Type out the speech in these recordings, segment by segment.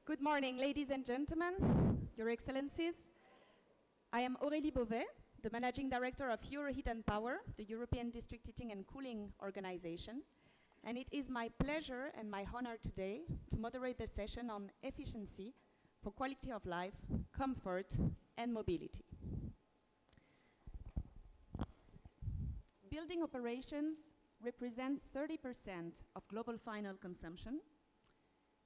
Good morning, ladies and gentlemen, Your Excellencies. I am Aurélie Beauvais, the Managing Director of Euroheat and Power, the European District Heating and Cooling Organization. And it is my pleasure and my honor today to moderate the session on efficiency for quality of life, comfort, and mobility. Building operations represent 30% of global final consumption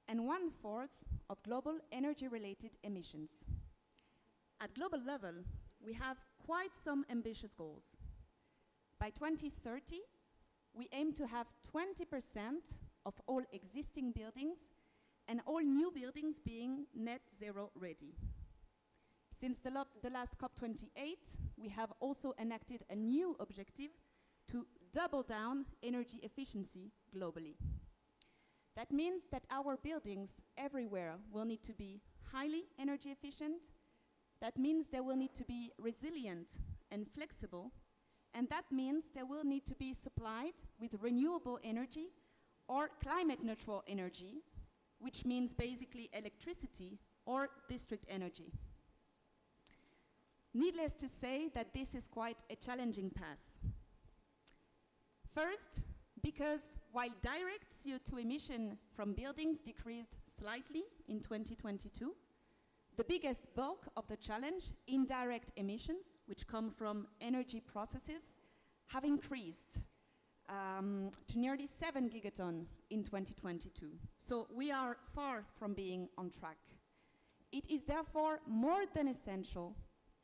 and 1/4 of global energy-related emissions. At global level, we have quite some ambitious goals. By 2030, we aim to have 20% of all existing buildings and all new buildings being net zero ready. Since the last COP28, we have also enacted a new objective to double down energy efficiency globally. That means that our buildings everywhere will need to be highly energy efficient. That means they will need to be resilient and flexible. And that means they will need to be supplied with renewable energy or climate neutral energy, which means basically electricity or district energy. Needless to say that this is quite a challenging path. First, because while direct CO2 emission from buildings decreased slightly in 2022, the biggest bulk of the challenge, indirect emissions, which come from energy processes, have increased to nearly 7 gigatons in 2022. So we are far from being on track. It is therefore more than essential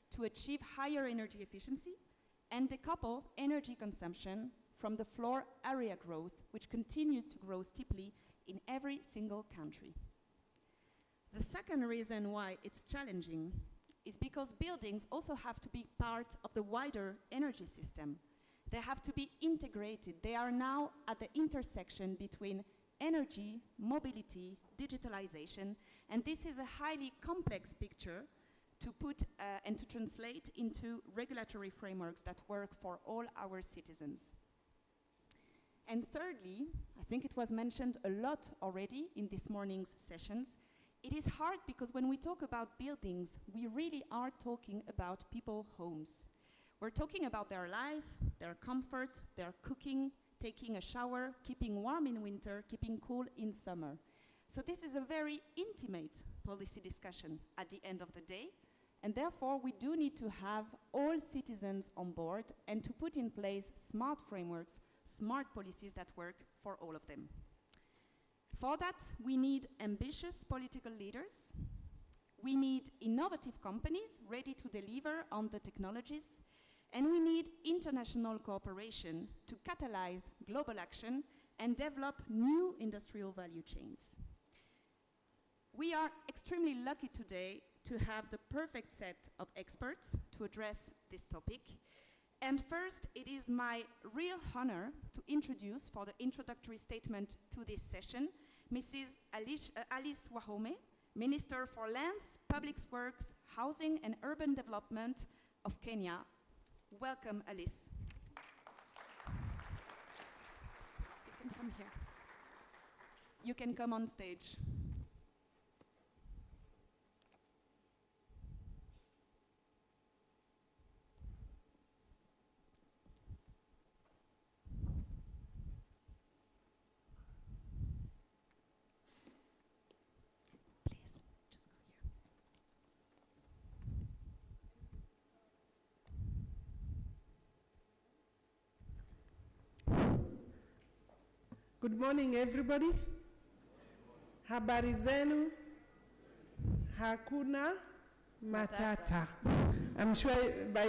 to achieve higher energy efficiency and decouple energy consumption from the floor area growth, which continues to grow steeply in every single country. The second reason why it's challenging is because buildings also have to be part of the wider energy system. They have to be integrated. They are now at the intersection between energy, mobility, digitalization, and this is a highly complex picture to put and to translate into regulatory frameworks that work for all our citizens. And thirdly, I think it was mentioned a lot already in this morning's sessions, it is hard because when we talk about buildings, we really are talking about people's homes. We're talking about their life, their comfort, their cooking, taking a shower, keeping warm in winter, keeping cool in summer. So this is a very intimate policy discussion at the end of the day, and therefore we do need to have all citizens on board and to put in place smart frameworks, smart policies that work for all of them. For that, we need ambitious political leaders. We need innovative companies ready to deliver on the technologies. And we need international cooperation to catalyze global action and develop new industrial value chains. We are extremely lucky today to have the perfect set of experts to address this topic. And first, it is my real honor to introduce, for the introductory statement to this session, Mrs. Alice Wahome, Minister for Lands, Public Works, Housing and Urban Development of Kenya. Welcome, Alice. You can come here. You can come on stage. Good morning, everybody. Habari zenu? Hakuna matata. I'm sure by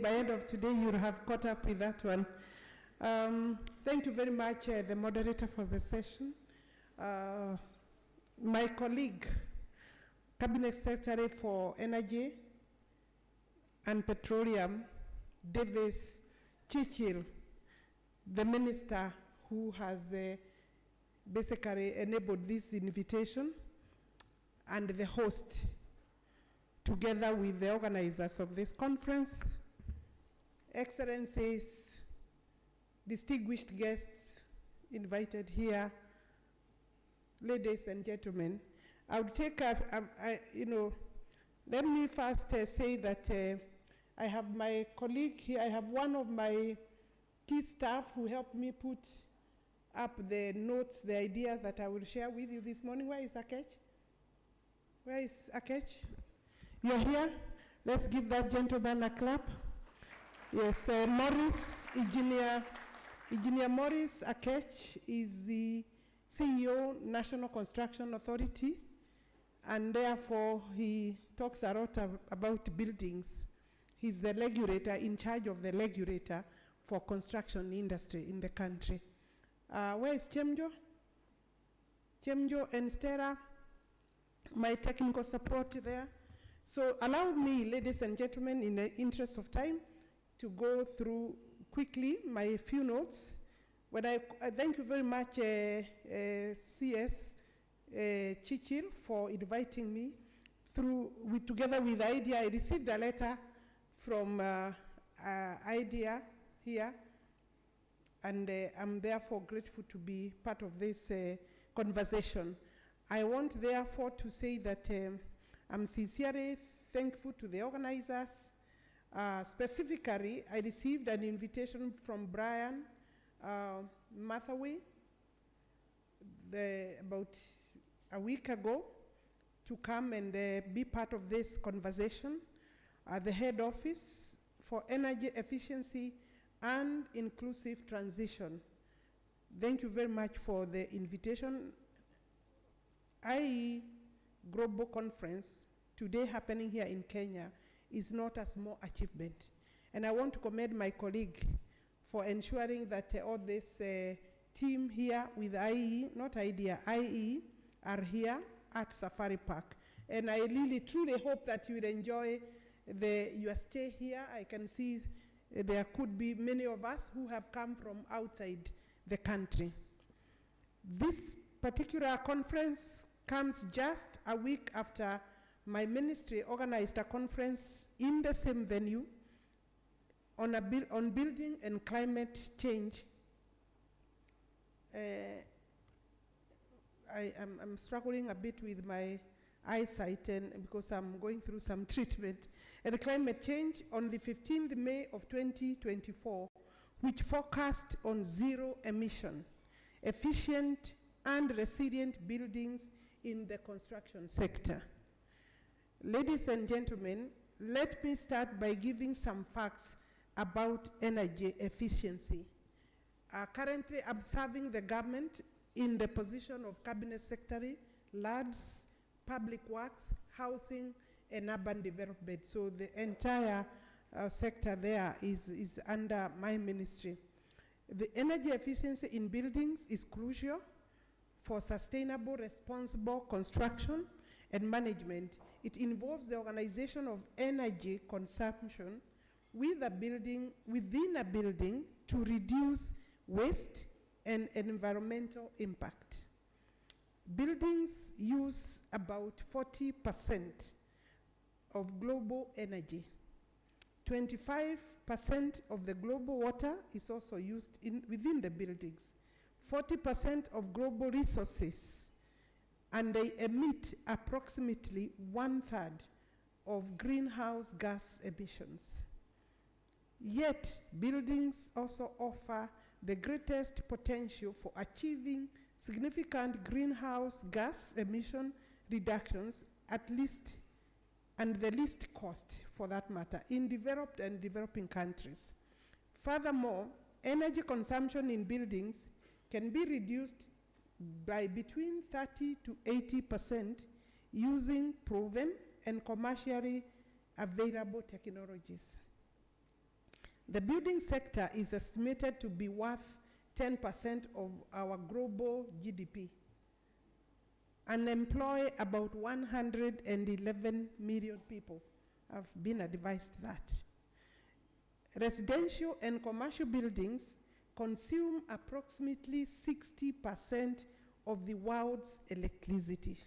end of today, you'll have caught up with that one. Thank you very much, the moderator, for the session. My colleague, Cabinet Secretary for Energy and Petroleum, Davis Chichil, the Minister who has basically enabled this invitation, and the host, together with the organizers of this conference, Excellencies, distinguished guests invited here, ladies and gentlemen, I would take, let me first say that I have my colleague here. I have one of my key staff who helped me put up the notes, the ideas that I will share with you this morning. Where is Akech? Where is Akech? You're here? Let's give that gentleman a clap. Yes, Morris, Engineer Morris Akech is the CEO, National Construction Authority, and therefore he talks a lot about buildings. He's the regulator, in charge of the regulator for construction industry in the country. Where is Chemjo? Chemjo and Stella, my technical support there. So allow me, ladies and gentlemen, in the interest of time, to go through quickly my few notes. But I thank you very much, CS Chichil, for inviting me together with IDEA. I received a letter from IDEA here, and I'm therefore grateful to be part of this conversation. I want therefore to say that I'm sincerely thankful to the organizers. Specifically, I received an invitation from Brian Mathaway about a week ago to come and be part of this conversation at the head office for energy efficiency and inclusive transition. Thank you very much for the invitation. IE Global Conference, today happening here in Kenya, is not a small achievement. And I want to commend my colleague for ensuring that all this team here with IE, not IDEA, IE, are here at Safari Park. And I really, truly hope that you will enjoy your stay here. I can see there could be many of us who have come from outside the country. This particular conference comes just a week after my ministry organized a conference in the same venue on building and climate change. I'm struggling a bit with my eyesight because I'm going through some treatment. And climate change on the 15th May of 2024, which focused on zero emission, efficient and resilient buildings in the construction sector. Ladies and gentlemen, let me start by giving some facts about energy efficiency. Currently, I'm serving the government in the position of Cabinet Secretary, LADS, Public Works, Housing, and Urban Development. So the entire sector there is under my ministry. The energy efficiency in buildings is crucial for sustainable, responsible construction and management. It involves the organization of energy consumption within a building to reduce waste and environmental impact. Buildings use about 40% of global energy. 25% of the global water is also used within the buildings. 40% of global resources, and they emit approximately 1/3 of greenhouse gas emissions. Yet, buildings also offer the greatest potential for achieving significant greenhouse gas emission reductions and the least cost, for that matter, in developed and developing countries. Furthermore, energy consumption in buildings can be reduced by between 30 to 80% using proven and commercially available technologies. The building sector is estimated to be worth 10% of our global GDP and employ about 111 million people. I've been advised that. Residential and commercial buildings consume approximately 60% of the world's electricity.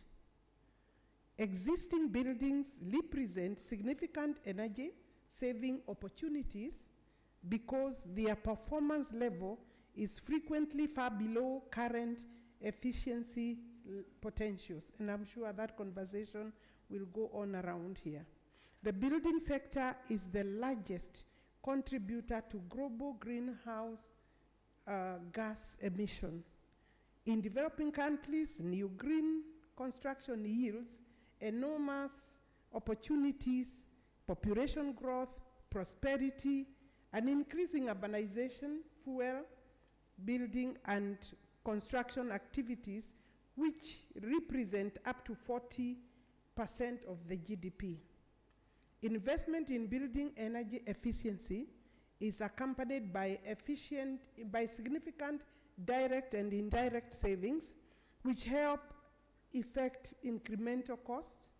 Existing buildings represent significant energy saving opportunities because their performance level is frequently far below current efficiency potentials, and I'm sure that conversation will go on around here. The building sector is the largest contributor to global greenhouse gas emission. In developing countries, new green construction yields enormous opportunities, population growth, prosperity, and increasing urbanization, fuel, building, and construction activities, which represent up to 40% of the GDP. Investment in building energy efficiency is accompanied by significant direct and indirect savings, which help effect incremental costs,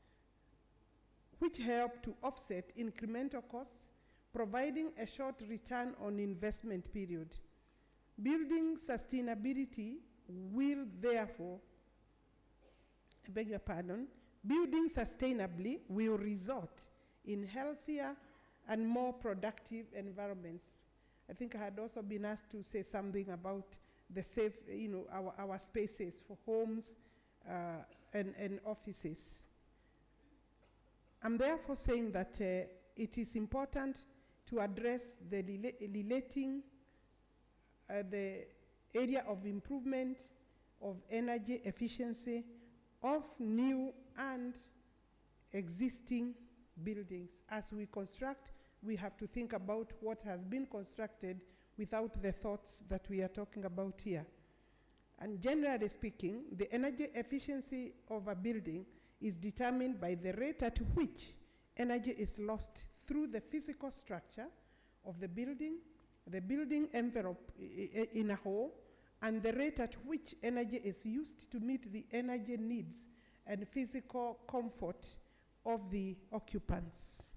which help to offset incremental costs, providing a short return on investment period. Building sustainability will therefore, building sustainably will result in healthier and more productive environments. I think I had also been asked to say something about the safe, our spaces for homes and offices. I'm therefore saying that it is important to address the the area of improvement of energy efficiency of new and existing buildings. As we construct, we have to think about what has been constructed without the thoughts that we are talking about here. And generally speaking, the energy efficiency of a building is determined by the rate at which energy is lost through the physical structure of the building envelope in a whole, and the rate at which energy is used to meet the energy needs and physical comfort of the occupants.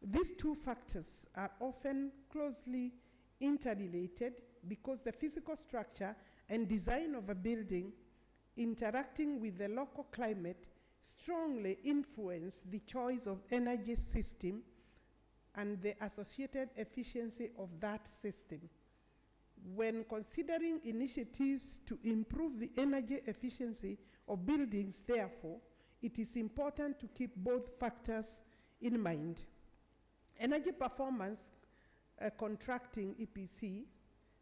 These two factors are often closely interrelated because the physical structure and design of a building interacting with the local climate strongly influence the choice of energy system and the associated efficiency of that system. When considering initiatives to improve the energy efficiency of buildings, therefore, it is important to keep both factors in mind. Energy performance contracting, EPC,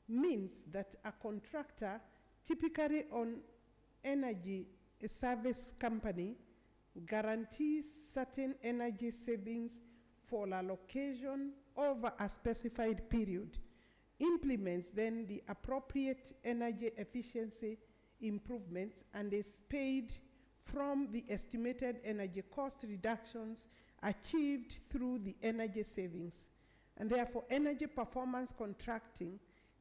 means that a contractor, typically an energy service company, guarantees certain energy savings for a location over a specified period, implements then the appropriate energy efficiency improvements, and is paid from the estimated energy cost reductions achieved through the energy savings. And therefore, energy performance contracting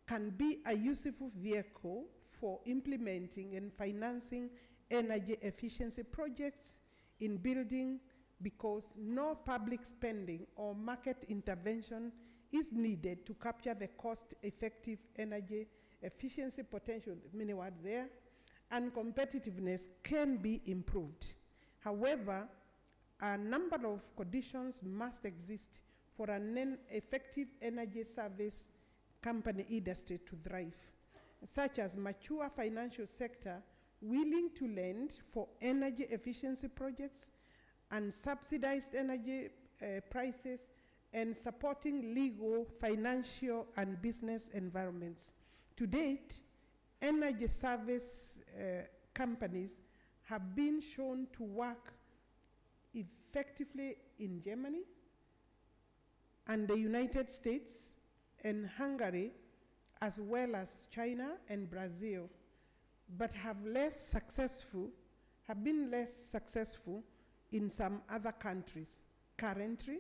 can be a useful vehicle for implementing and financing energy efficiency projects in building, because no public spending or market intervention is needed to capture the cost-effective energy efficiency potential, many words there, and competitiveness can be improved. However, a number of conditions must exist for an effective energy service company industry to thrive, such as mature financial sector willing to lend for energy efficiency projects and subsidized energy prices, and supporting legal, financial, and business environments. To date, energy service companies have been shown to work effectively in Germany and the United States and Hungary, as well as China and Brazil, but have been less successful in some other countries. Currently,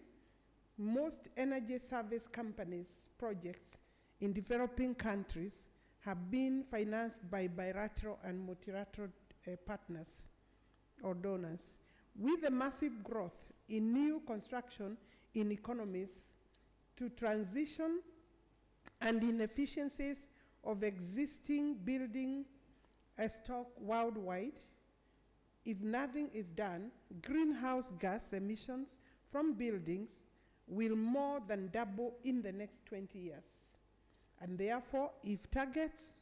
most energy service companies' projects in developing countries have been financed by bilateral and multilateral partners or donors. With the massive growth in new construction in economies to transition and inefficiencies of existing building stock worldwide, if nothing is done, greenhouse gas emissions from buildings will more than double in the next 20 years. And therefore, if targets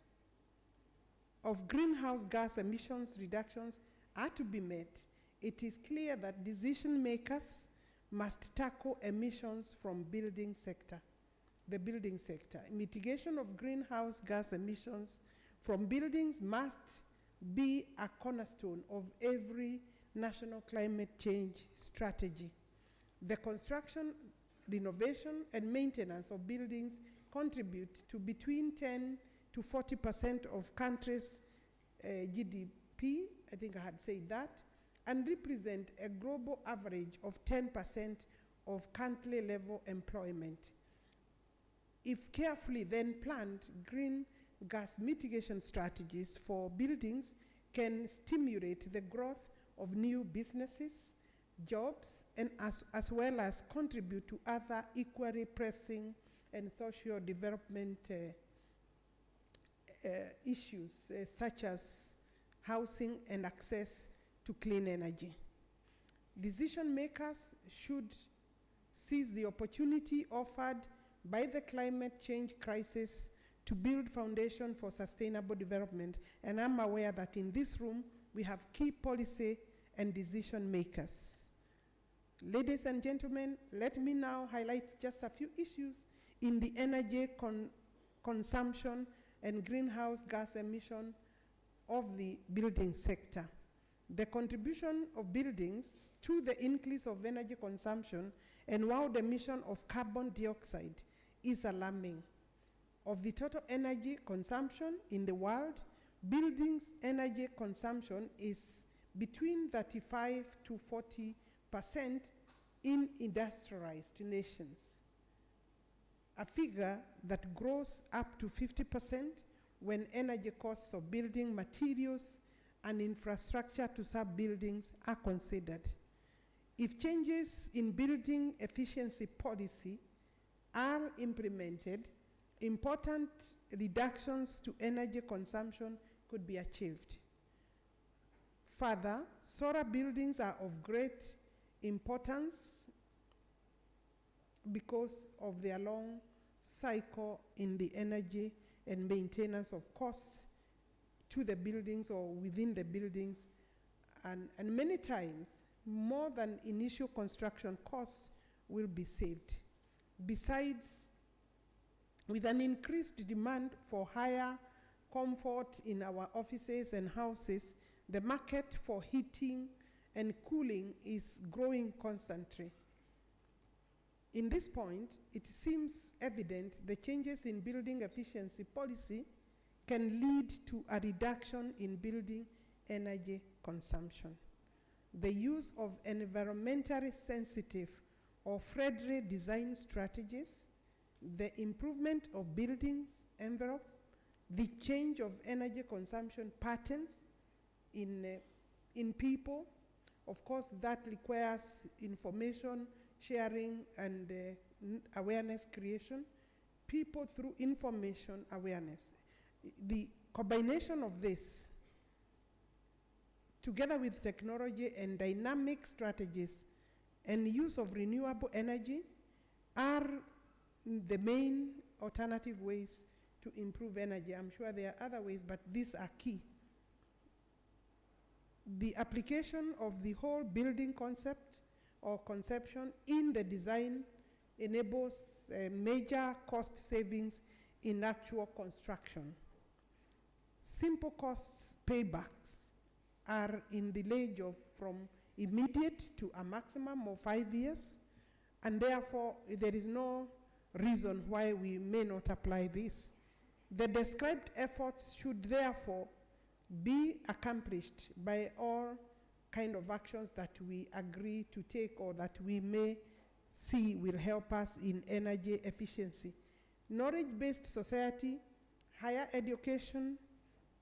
of greenhouse gas emissions reductions are to be met, it is clear that decision makers must tackle emissions from the building sector. Mitigation of greenhouse gas emissions from buildings must be a cornerstone of every national climate change strategy. The construction, renovation, and maintenance of buildings contribute to between 10 to 40% of countries' GDP, I think I had said that, and represent a global average of 10% of country level employment. If carefully then planned, green gas mitigation strategies for buildings can stimulate the growth of new businesses, jobs, and as well as contribute to other equally pressing and social development issues such as housing and access to clean energy. Decision makers should seize the opportunity offered by the climate change crisis to build foundation for sustainable development. And I'm aware that in this room, we have key policy and decision makers. Ladies and gentlemen, let me now highlight just a few issues in the energy consumption and greenhouse gas emission of the building sector. The contribution of buildings to the increase of energy consumption and wild emission of carbon dioxide is alarming. Of the total energy consumption in the world, buildings' energy consumption is between 35 to 40% in industrialized nations, a figure that grows up to 50% when energy costs of building materials and infrastructure to sub-buildings are considered. If changes in building efficiency policy are implemented, important reductions to energy consumption could be achieved. Further, solar buildings are of great importance because of their long cycle in the energy and maintenance of costs to the buildings or within the buildings, and many times more than initial construction costs will be saved. Besides, with an increased demand for higher comfort in our offices and houses, the market for heating and cooling is growing constantly. In this point, it seems evident the changes in building efficiency policy can lead to a reduction in building energy consumption. The use of environmentally sensitive or friendly design strategies, the improvement of buildings envelope, the change of energy consumption patterns in people. Of course, that requires information sharing and awareness creation. People through information awareness. The combination of this, together with technology and dynamic strategies and use of renewable energy, are the main alternative ways to improve energy. I'm sure there are other ways, but these are key. The application of the whole building concept or conception in the design enables major cost savings in actual construction. Simple costs paybacks are in the range of from immediate to a maximum of 5 years, and therefore there is no reason why we may not apply this. The described efforts should therefore be accomplished by all kind of actions that we agree to take or that we may see will help us in energy efficiency. Knowledge-based society, higher education,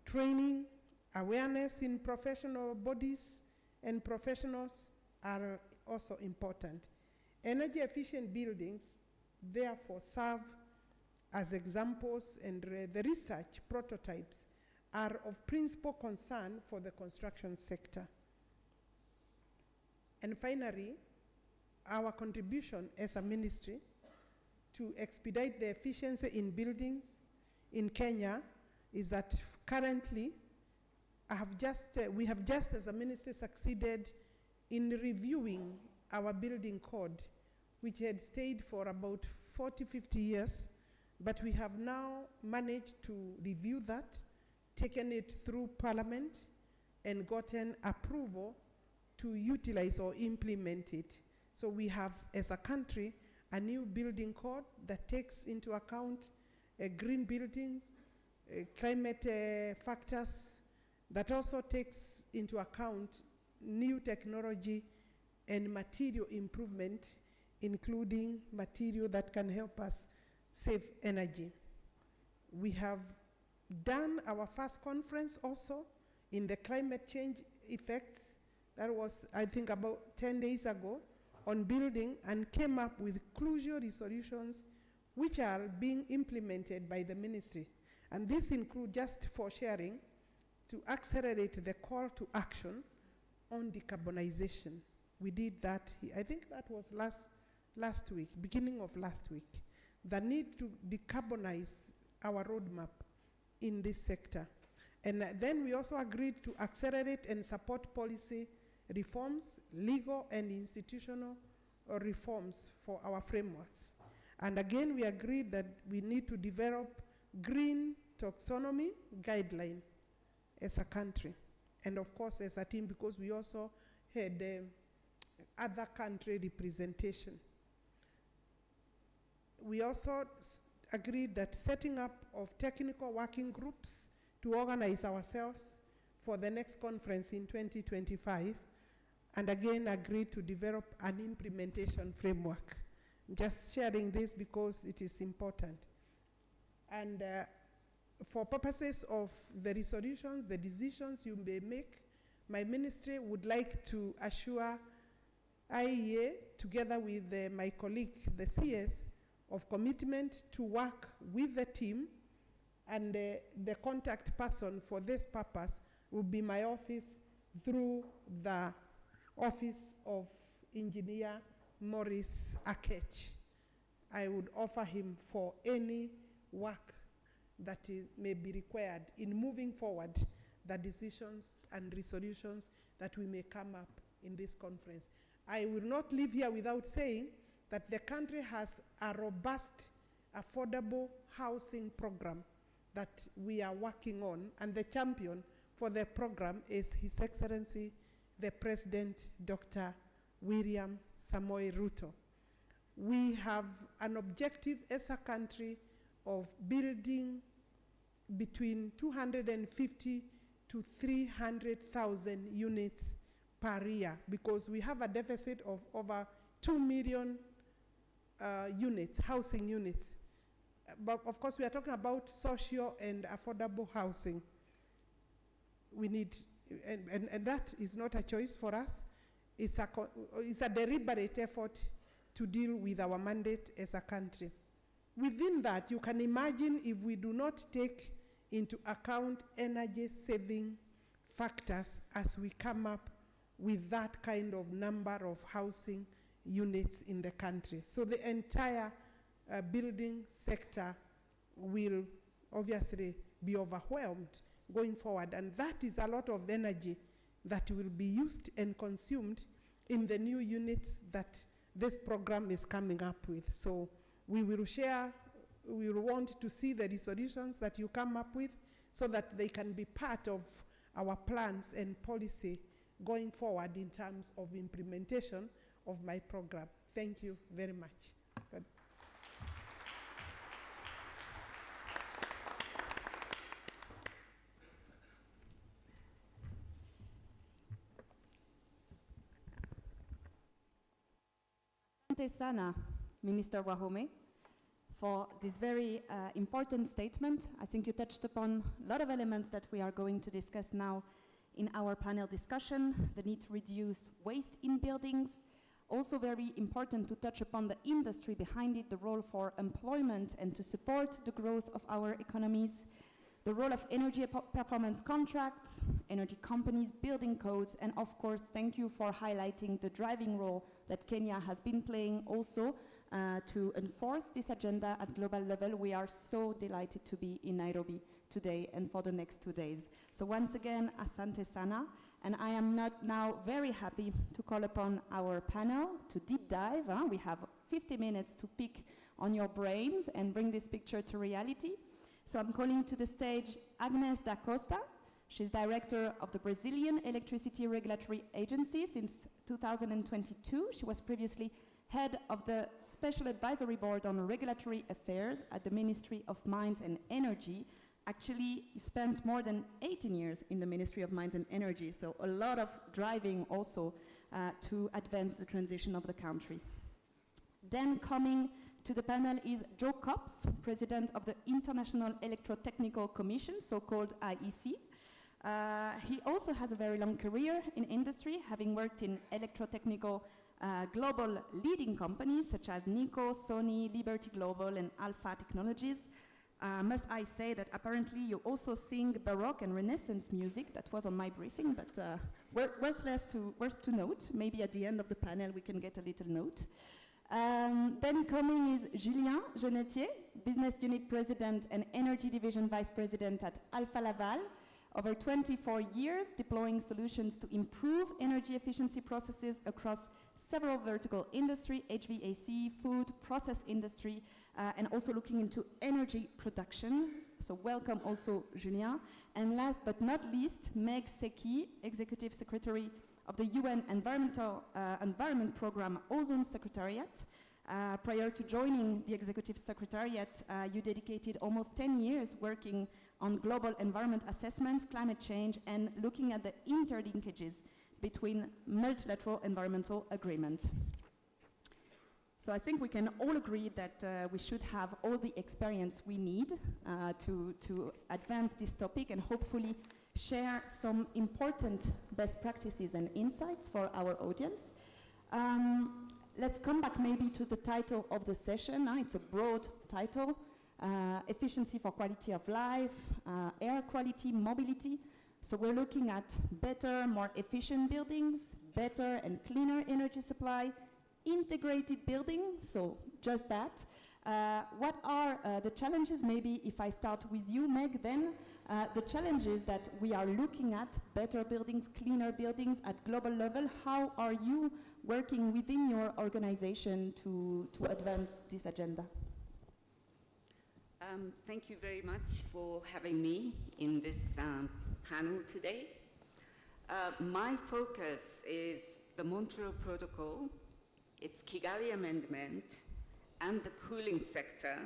training, awareness in professional bodies and professionals are also important. Energy efficient buildings therefore serve as examples, and the research prototypes are of principal concern for the construction sector. And finally, our contribution as a ministry to expedite the efficiency in buildings in Kenya is that currently we have just as a ministry succeeded in reviewing our building code, which had stayed for about 40, 50 years, but we have now managed to review that, taken it through Parliament, and gotten approval to utilize or implement it. So we have, as a country, a new building code that takes into account green buildings, climate factors, that also takes into account new technology and material improvement, including material that can help us save energy. We have done our first conference also in the climate change effects. That was, I think, about 10 days ago on building, and came up with crucial resolutions which are being implemented by the ministry. And this includes, just for sharing, to accelerate the call to action on decarbonization. We did that, I think that was last week, beginning of last week. The need to decarbonize our roadmap in this sector. And then we also agreed to accelerate and support policy reforms, legal and institutional reforms for our frameworks. And again, we agreed that we need to develop green taxonomy guideline as a country, and of course as a team, because we also had other country representation. We also agreed that setting up of technical working groups to organize ourselves for the next conference in 2025, and again agreed to develop an implementation framework. Just sharing this because it is important. And for purposes of the resolutions, the decisions you may make, my ministry would like to assure IEA, together with my colleague, the CS, of commitment to work with the team, and the contact person for this purpose will be my office through the office of Engineer Maurice Akech. I would offer him for any work that may be required in moving forward the decisions and resolutions that we may come up in this conference. I will not leave here without saying that the country has a robust, affordable housing program that we are working on, and the champion for the program is His Excellency, the President, Dr. William Samoei Ruto. We have an objective as a country of building between 250 to 300,000 units per year, because we have a deficit of over 2 million units, housing units. But of course, we are talking about social and affordable housing. We need, and that is not a choice for us. It's a deliberate effort to deal with our mandate as a country. Within that, you can imagine if we do not take into account energy saving factors as we come up with that kind of number of housing units in the country. So the entire building sector will obviously be overwhelmed going forward, and that is a lot of energy that will be used and consumed in the new units that this program is coming up with. So we will want to see the resolutions that you come up with so that they can be part of our plans and policy going forward in terms of implementation of my program. Thank you very much. Good. Asante sana, Minister Wahome, for this very important statement. I think you touched upon a lot of elements that we are going to discuss now in our panel discussion. The need to reduce waste in buildings. Also very important to touch upon the industry behind it, the role for employment and to support the growth of our economies. the role of energy performance contracts, energy companies, building codes, and of course, thank you for highlighting the driving role that Kenya has been playing also to enforce this agenda at global level. We are so delighted to be in Nairobi today and for the next 2 days. So once again, asante sana. And I am now very happy to call upon our panel to deep dive. We have 50 minutes to pick on your brains and bring this picture to reality. So I'm calling to the stage Agnes da Costa. She's director of the Brazilian Electricity Regulatory Agency since 2022. She was previously head of the Special Advisory Board on Regulatory Affairs at the Ministry of Mines and Energy. Actually, you spent more than 18 years in the Ministry of Mines and Energy, so a lot of driving also to advance the transition of the country. Then coming to the panel is Joe Copps, president of the International Electrotechnical Commission, so-called IEC. He also has a very long career in industry, having worked in electrotechnical global leading companies such as Nikko, Sony, Liberty Global, and Alpha Technologies. Must I say that apparently you also sing Baroque and Renaissance music. That was on my briefing, but worth to note. Maybe at the end of the panel we can get a little note. Then coming is Julien Genetier, Business Unit President and Energy Division Vice President at Alfa Laval. Over 24 years deploying solutions to improve energy efficiency processes across several vertical industry, HVAC, food, process industry, and also looking into energy production. So welcome also Julien. And last but not least, Meg Seki, Executive Secretary of the UN Environment Programme Ozone Secretariat. Prior to joining the Executive Secretariat, you dedicated almost 10 years working on global environment assessments, climate change, and looking at the interlinkages between multilateral environmental agreements. So I think we can all agree that we should have all the experience we need to advance this topic and hopefully share some important best practices and insights for our audience. Let's come back maybe to the title of the session. It's a broad title, efficiency for quality of life, air quality, mobility. So we're looking at better, more efficient buildings, better and cleaner energy supply, integrated building, so just that. What are the challenges? Maybe if I start with you, Meg, then the challenges that we are looking at, better buildings, cleaner buildings at global level. How are you working within your organization to advance this agenda? Thank you very much for having me in this panel today. My focus is the Montreal Protocol, its Kigali Amendment, and the cooling sector,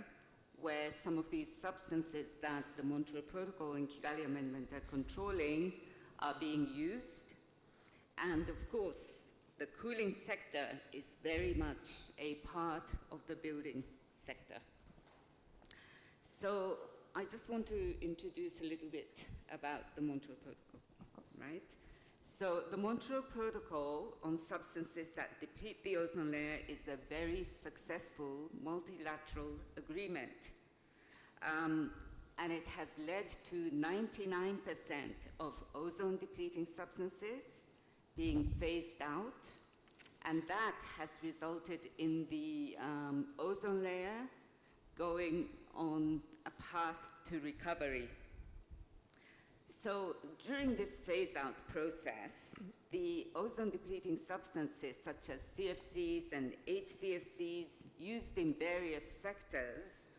where some of these substances that the Montreal Protocol and Kigali Amendment are controlling are being used. And of course, the cooling sector is very much a part of the building sector. So I just want to introduce a little bit about the Montreal Protocol, of course, right? So the Montreal Protocol on substances that deplete the ozone layer is a very successful multilateral agreement. And it has led to 99% of ozone depleting substances being phased out. And that has resulted in the ozone layer going on a path to recovery. So during this phase-out process, the ozone-depleting substances such as CFCs and HCFCs used in various sectors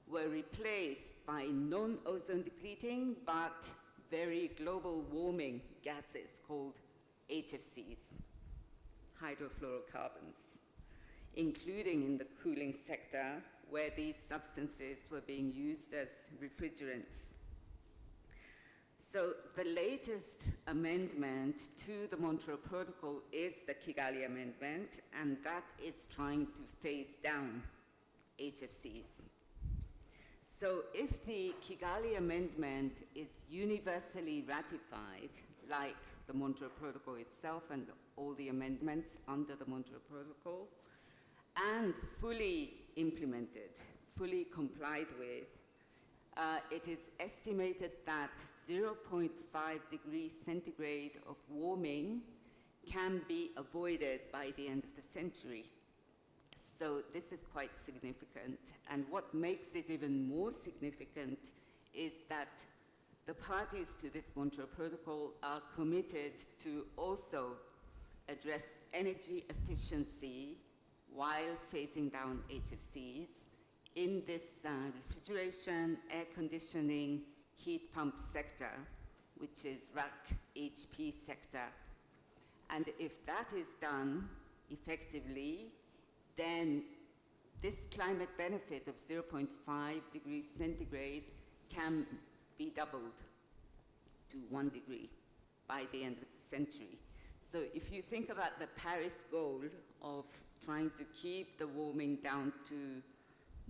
were replaced by non-ozone-depleting but very global warming gases called HFCs, hydrofluorocarbons, including in the cooling sector where these substances were being used as refrigerants. So the latest amendment to the Montreal Protocol is the Kigali Amendment, and that is trying to phase down HFCs. So if the Kigali Amendment is universally ratified, like the Montreal Protocol itself and all the amendments under the Montreal Protocol, and fully implemented, fully complied with, it is estimated that 0.5 degrees centigrade of warming can be avoided by the end of the century. So this is quite significant. And what makes it even more significant is that the parties to this Montreal Protocol are committed to also address energy efficiency while phasing down HFCs in this refrigeration, air conditioning, heat pump sector, which is RAC HP sector. And if that is done effectively, then this climate benefit of 0.5 degrees centigrade can be doubled to 1 degree by the end of the century. So if you think about the Paris goal of trying to keep the warming down to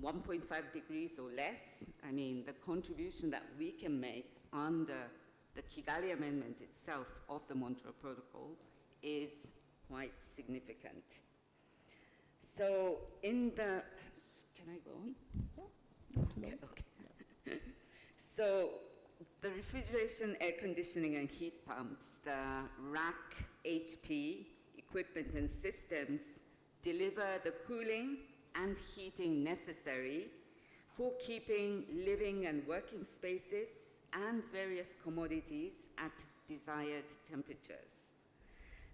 1.5 degrees or less, I mean, the contribution that we can make under the Kigali Amendment itself of the Montreal Protocol is quite significant. So in the, can I go on? Yeah. Okay. So the refrigeration, air conditioning, and heat pumps, the RAC HP equipment and systems deliver the cooling and heating necessary for keeping living and working spaces and various commodities at desired temperatures.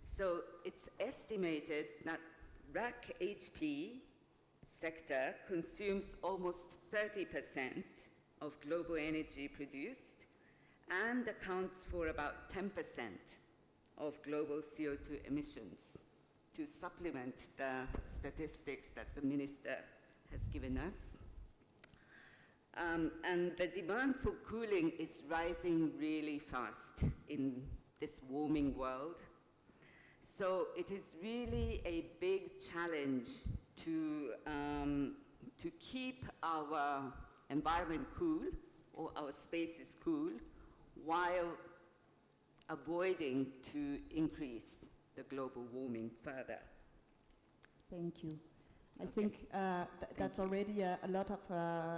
So it's estimated that RAC HP sector consumes almost 30% of global energy produced and accounts for about 10% of global CO2 emissions, to supplement the statistics that the minister has given us. And the demand for cooling is rising really fast in this warming world. So it is really a big challenge to keep our environment cool, or our spaces cool, while avoiding to increase the global warming further. Thank you. I think that's already a lot of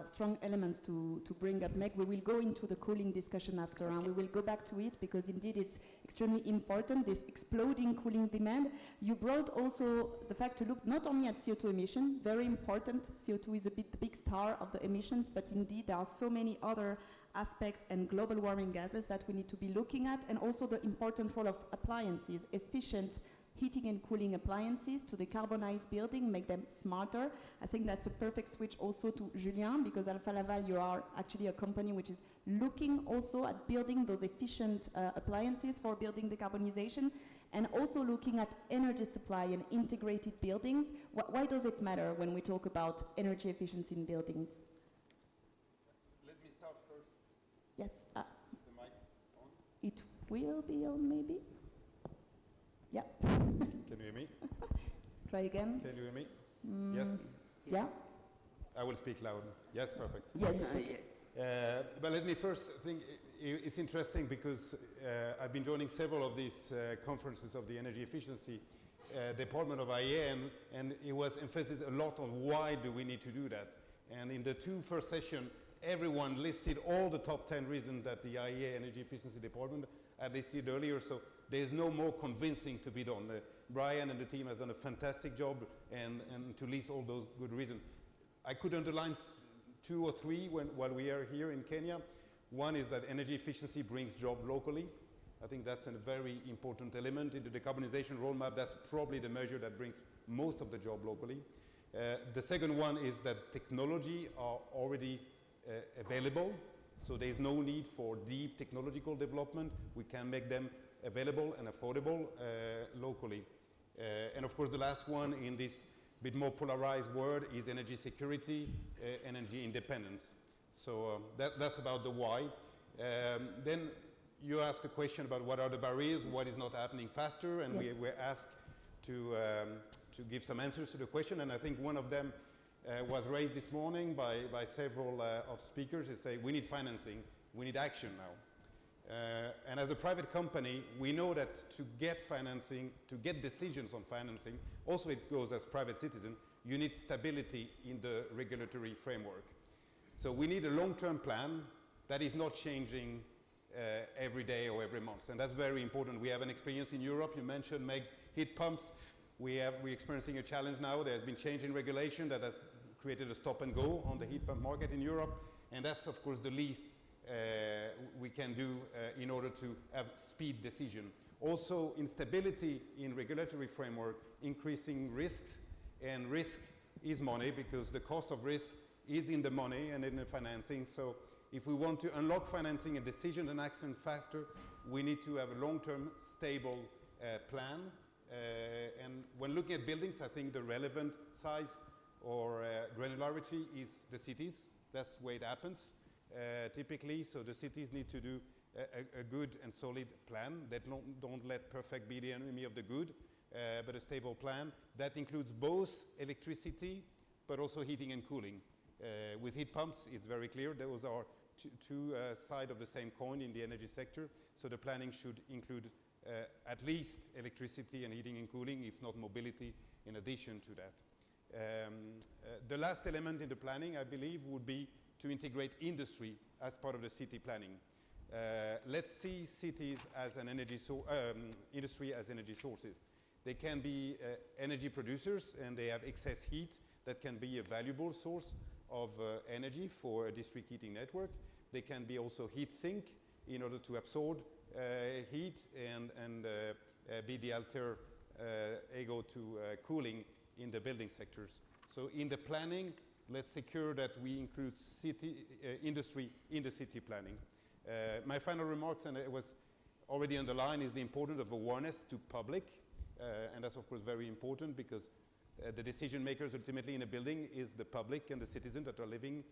strong elements to bring up. Meg, we will go into the cooling discussion after, and we will go back to it because indeed it's extremely important, this exploding cooling demand. You brought also the fact to look not only at CO2 emission, very important. CO2 is a bit the big star of the emissions, but indeed there are so many other aspects and global warming gases that we need to be looking at, and also the important role of appliances, efficient heating and cooling appliances to decarbonize building, make them smarter. I think that's a perfect switch also to Julien, because Alpha Laval, you are actually a company which is looking also at building those efficient appliances for building decarbonization, and also looking at energy supply and integrated buildings. Why does it matter when we talk about energy efficiency in buildings? Let me start first. Yes. Is the mic on? It will be on, maybe. Yeah. Can you hear me? Try again. Can you hear me? Yes. Yeah. I will speak loud. Yes, perfect. Yes. But let me first think, it's interesting because I've been joining several of these conferences of the energy efficiency department of IEA, and it was emphasized a lot on why do we need to do that. And in the two first sessions, everyone listed all the top 10 reasons that the IEA Energy Efficiency Department had listed earlier, so there's no more convincing to be done. Brian and the team has done a fantastic job and to list all those good reasons. I could underline 2 or 3 while we are here in Kenya. One is that energy efficiency brings jobs locally. I think that's a very important element in the decarbonization roadmap. That's probably the measure that brings most of the job locally. The second one is that technology are already available, so there's no need for deep technological development. We can make them available and affordable locally. And of course the last one in this bit more polarized world is energy security, energy independence. So that's about the why. Then you asked the question about what are the barriers, what is not happening faster, and yes. we're asked to give some answers to the question, and I think one of them was raised this morning by several of speakers. They say we need financing, we need action now. And as a private company, we know that to get financing, to get decisions on financing, also it goes as private citizen, you need stability in the regulatory framework. So we need a long-term plan that is not changing every day or every month, and that's very important. We have an experience in Europe. You mentioned, Meg, heat pumps. We're experiencing a challenge now. There's been change in regulation that has created a stop and go on the heat pump market in Europe, and that's of course the least we can do in order to have speed decision. Also, instability in regulatory framework, increasing risks, and risk is money because the cost of risk is in the money and in the financing. So if we want to unlock financing and decision and action faster, we need to have a long-term stable plan. And when looking at buildings, I think the relevant size or granularity is the cities. That's where it happens typically. So the cities need to do a good and solid plan that don't let perfect be the enemy of the good, but a stable plan that includes both electricity but also heating and cooling. With heat pumps, it's very clear those are two sides of the same coin in the energy sector. So the planning should include at least electricity and heating and cooling, if not mobility, in addition to that. The last element in the planning, I believe, would be to integrate industry as part of the city planning. Let's see cities as an energy industry as energy sources. They can be energy producers, and they have excess heat that can be a valuable source of energy for a district heating network. They can be also heat sink in order to absorb heat and be the alter ego to cooling in the building sectors. So in the planning, let's secure that we include industry in the city planning. My final remarks, and it was already underlined, is the importance of awareness to public, and that's of course very important because the decision makers ultimately in a building is the public and the citizens that are living,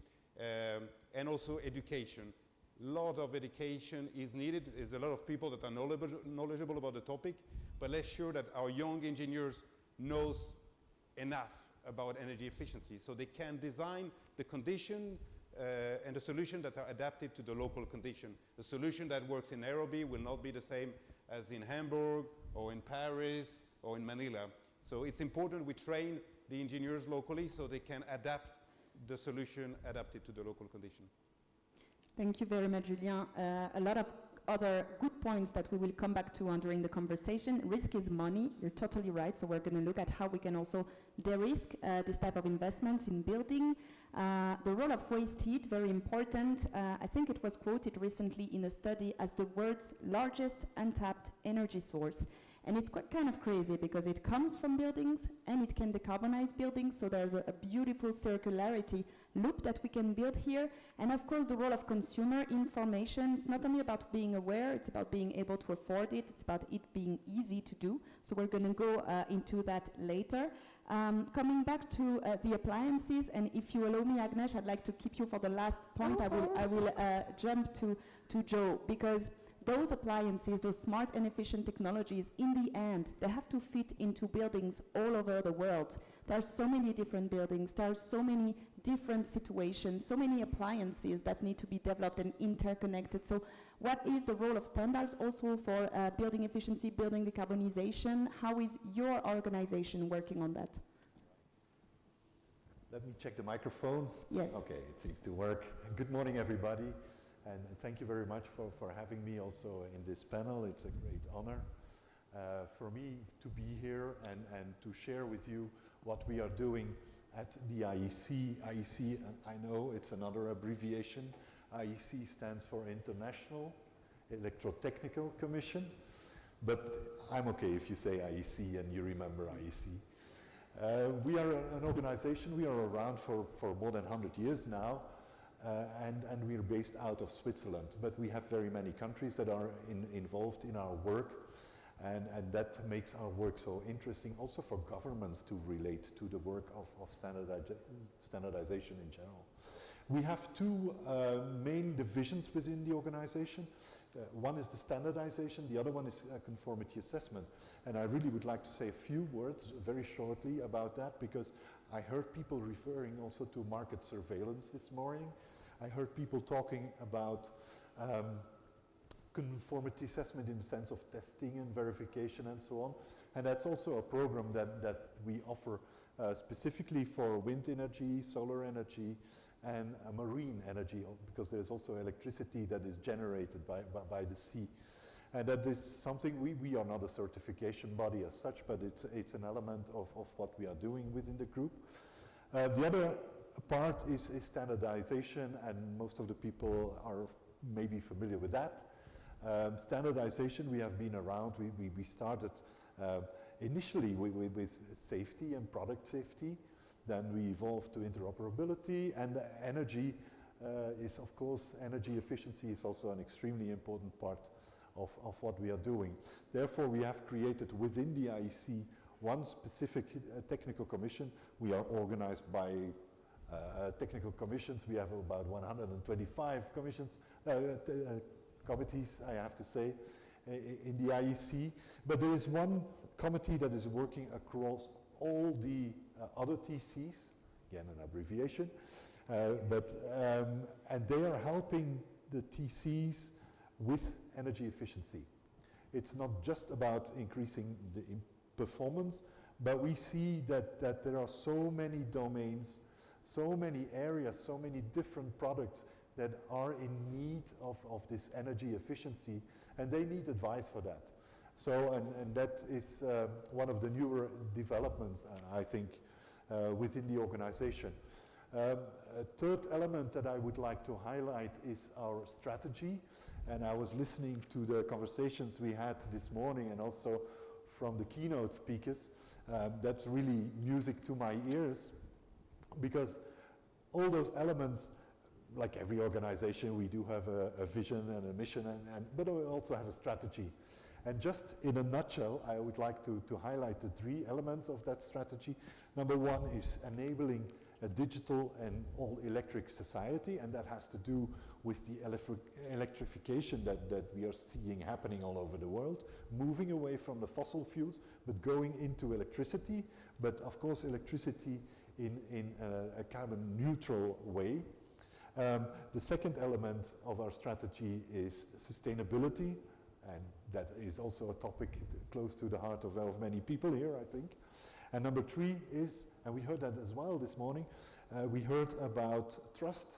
and also education. A lot of education is needed. There's a lot of people that are knowledgeable about the topic, but let's sure that our young engineers knows enough about energy efficiency so they can design the condition and the solution that are adapted to the local condition. The solution that works in Nairobi will not be the same as in Hamburg or in Paris or in Manila. So it's important we train the engineers locally so they can adapt the solution adapted to the local condition. Thank you very much, Julien. A lot of other good points that we will come back to during the conversation. Risk is money, you're totally right, so we're going to look at how we can also de-risk this type of investments in building. The role of waste heat, very important. I think it was quoted recently in a study as the world's largest untapped energy source. And it's quite kind of crazy because it comes from buildings and it can decarbonize buildings, so there's a beautiful circularity loop that we can build here. And of course the role of consumer information is not only about being aware, it's about being able to afford it, it's about it being easy to do. So we're going to go into that later. Coming back to the appliances, and if you allow me, Agnes, I'd like to keep you for the last point. I will jump to Joe, because those appliances, those smart and efficient technologies, in the end, they have to fit into buildings all over the world. There are so many different buildings, there are so many different situations, so many appliances that need to be developed and interconnected. So what is the role of standards also for building efficiency, building decarbonization? How is your organization working on that? Let me check the microphone. Yes. Okay, it seems to work. Good morning, everybody. And thank you very much for having me also in this panel. It's a great honor for me to be here and to share with you what we are doing at the IEC. IEC, I know it's another abbreviation. IEC stands for International Electrotechnical Commission, but I'm okay if you say IEC and you remember IEC. We are an organization, we are around for more than 100 years now. And we're based out of Switzerland, but we have very many countries that are involved in our work, and that makes our work so interesting also for governments to relate to the work of standardization in general. We have two main divisions within the organization. One is the standardization, the other one is conformity assessment. And I really would like to say a few words very shortly about that, because I heard people referring also to market surveillance this morning. I heard people talking about conformity assessment in the sense of testing and verification and so on. And that's also a program that we offer specifically for wind energy, solar energy, and marine energy, because there's also electricity that is generated by the sea. And that is something, we are not a certification body as such, but it's an element of what we are doing within the group. The other part is standardization, and most of the people are maybe familiar with that. Standardization, we have been around, we started initially with safety and product safety, then we evolved to interoperability, and energy is, of course, energy efficiency is also an extremely important part of what we are doing. Therefore, we have created within the IEC one specific technical commission. We are organized by technical commissions. We have about 125 commissions, committees, I have to say, in the IEC. But there is one committee that is working across all the other TCs, again an abbreviation, and they are helping the TCs with energy efficiency. It's not just about increasing the performance, but we see that there are so many domains, so many areas, so many different products that are in need of this energy efficiency, and they need advice for that. So, and that is one of the newer developments, I think, within the organization. A third element that I would like to highlight is our strategy, and I was listening to the conversations we had this morning and also from the keynote speakers. That's really music to my ears, because all those elements, like every organization, we do have a vision and a mission, but we also have a strategy. And just in a nutshell, I would like to highlight the three elements of that strategy. Number one is enabling a digital and all-electric society, and that has to do with the electrification that we are seeing happening all over the world, moving away from the fossil fuels, but going into electricity, but of course electricity in a carbon neutral way. The second element of our strategy is sustainability, and that is also a topic close to the heart of many people here, I think. And number three is, and we heard that as well this morning, we heard about trust,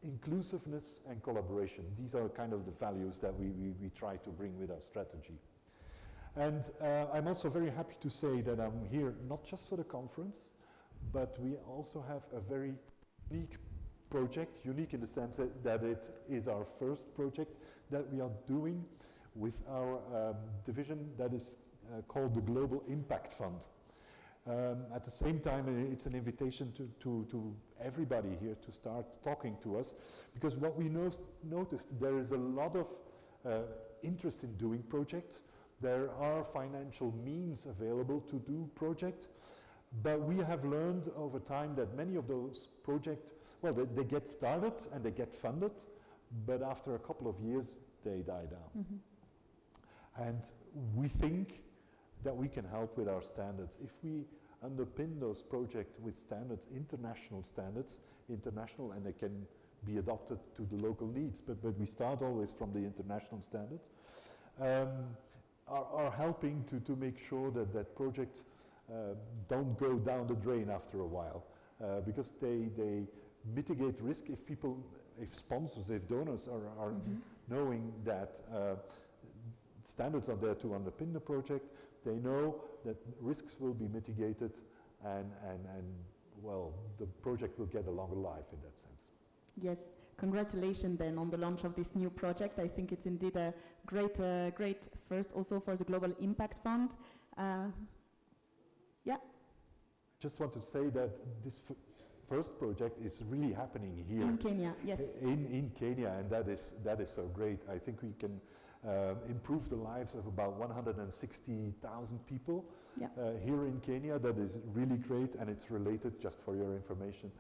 inclusiveness and collaboration. These are kind of the values that we try to bring with our strategy. And I'm also very happy to say that I'm here not just for the conference, but we also have a very unique project, unique in the sense that it is our first project that we are doing with our division that is called the Global Impact Fund. At the same time, it's an invitation to everybody here to start talking to us, because what we noticed, there is a lot of interest in doing projects. There are financial means available to do projects, but we have learned over time that many of those projects, well, they get started and they get funded, but after a couple of years, they die down. Mm-hmm. And we think that we can help with our standards. If we underpin those projects with standards, international, and they can be adopted to the local needs, but we start always from the international standards, are helping to make sure that projects don't go down the drain after a while, because they mitigate risk if sponsors, if donors are mm-hmm. knowing that standards are there to underpin the project. They know that risks will be mitigated, and well, the project will get a longer life in that sense. Yes, congratulations then on the launch of this new project. I think it's indeed a great first also for the Global Impact Fund. Yeah. Just wanted to say that this first project is really happening here. In Kenya, yes. In Kenya, and that is so great. I think we can improve the lives of about 160,000 people here in Kenya. That is really great, and it's related, just for your information,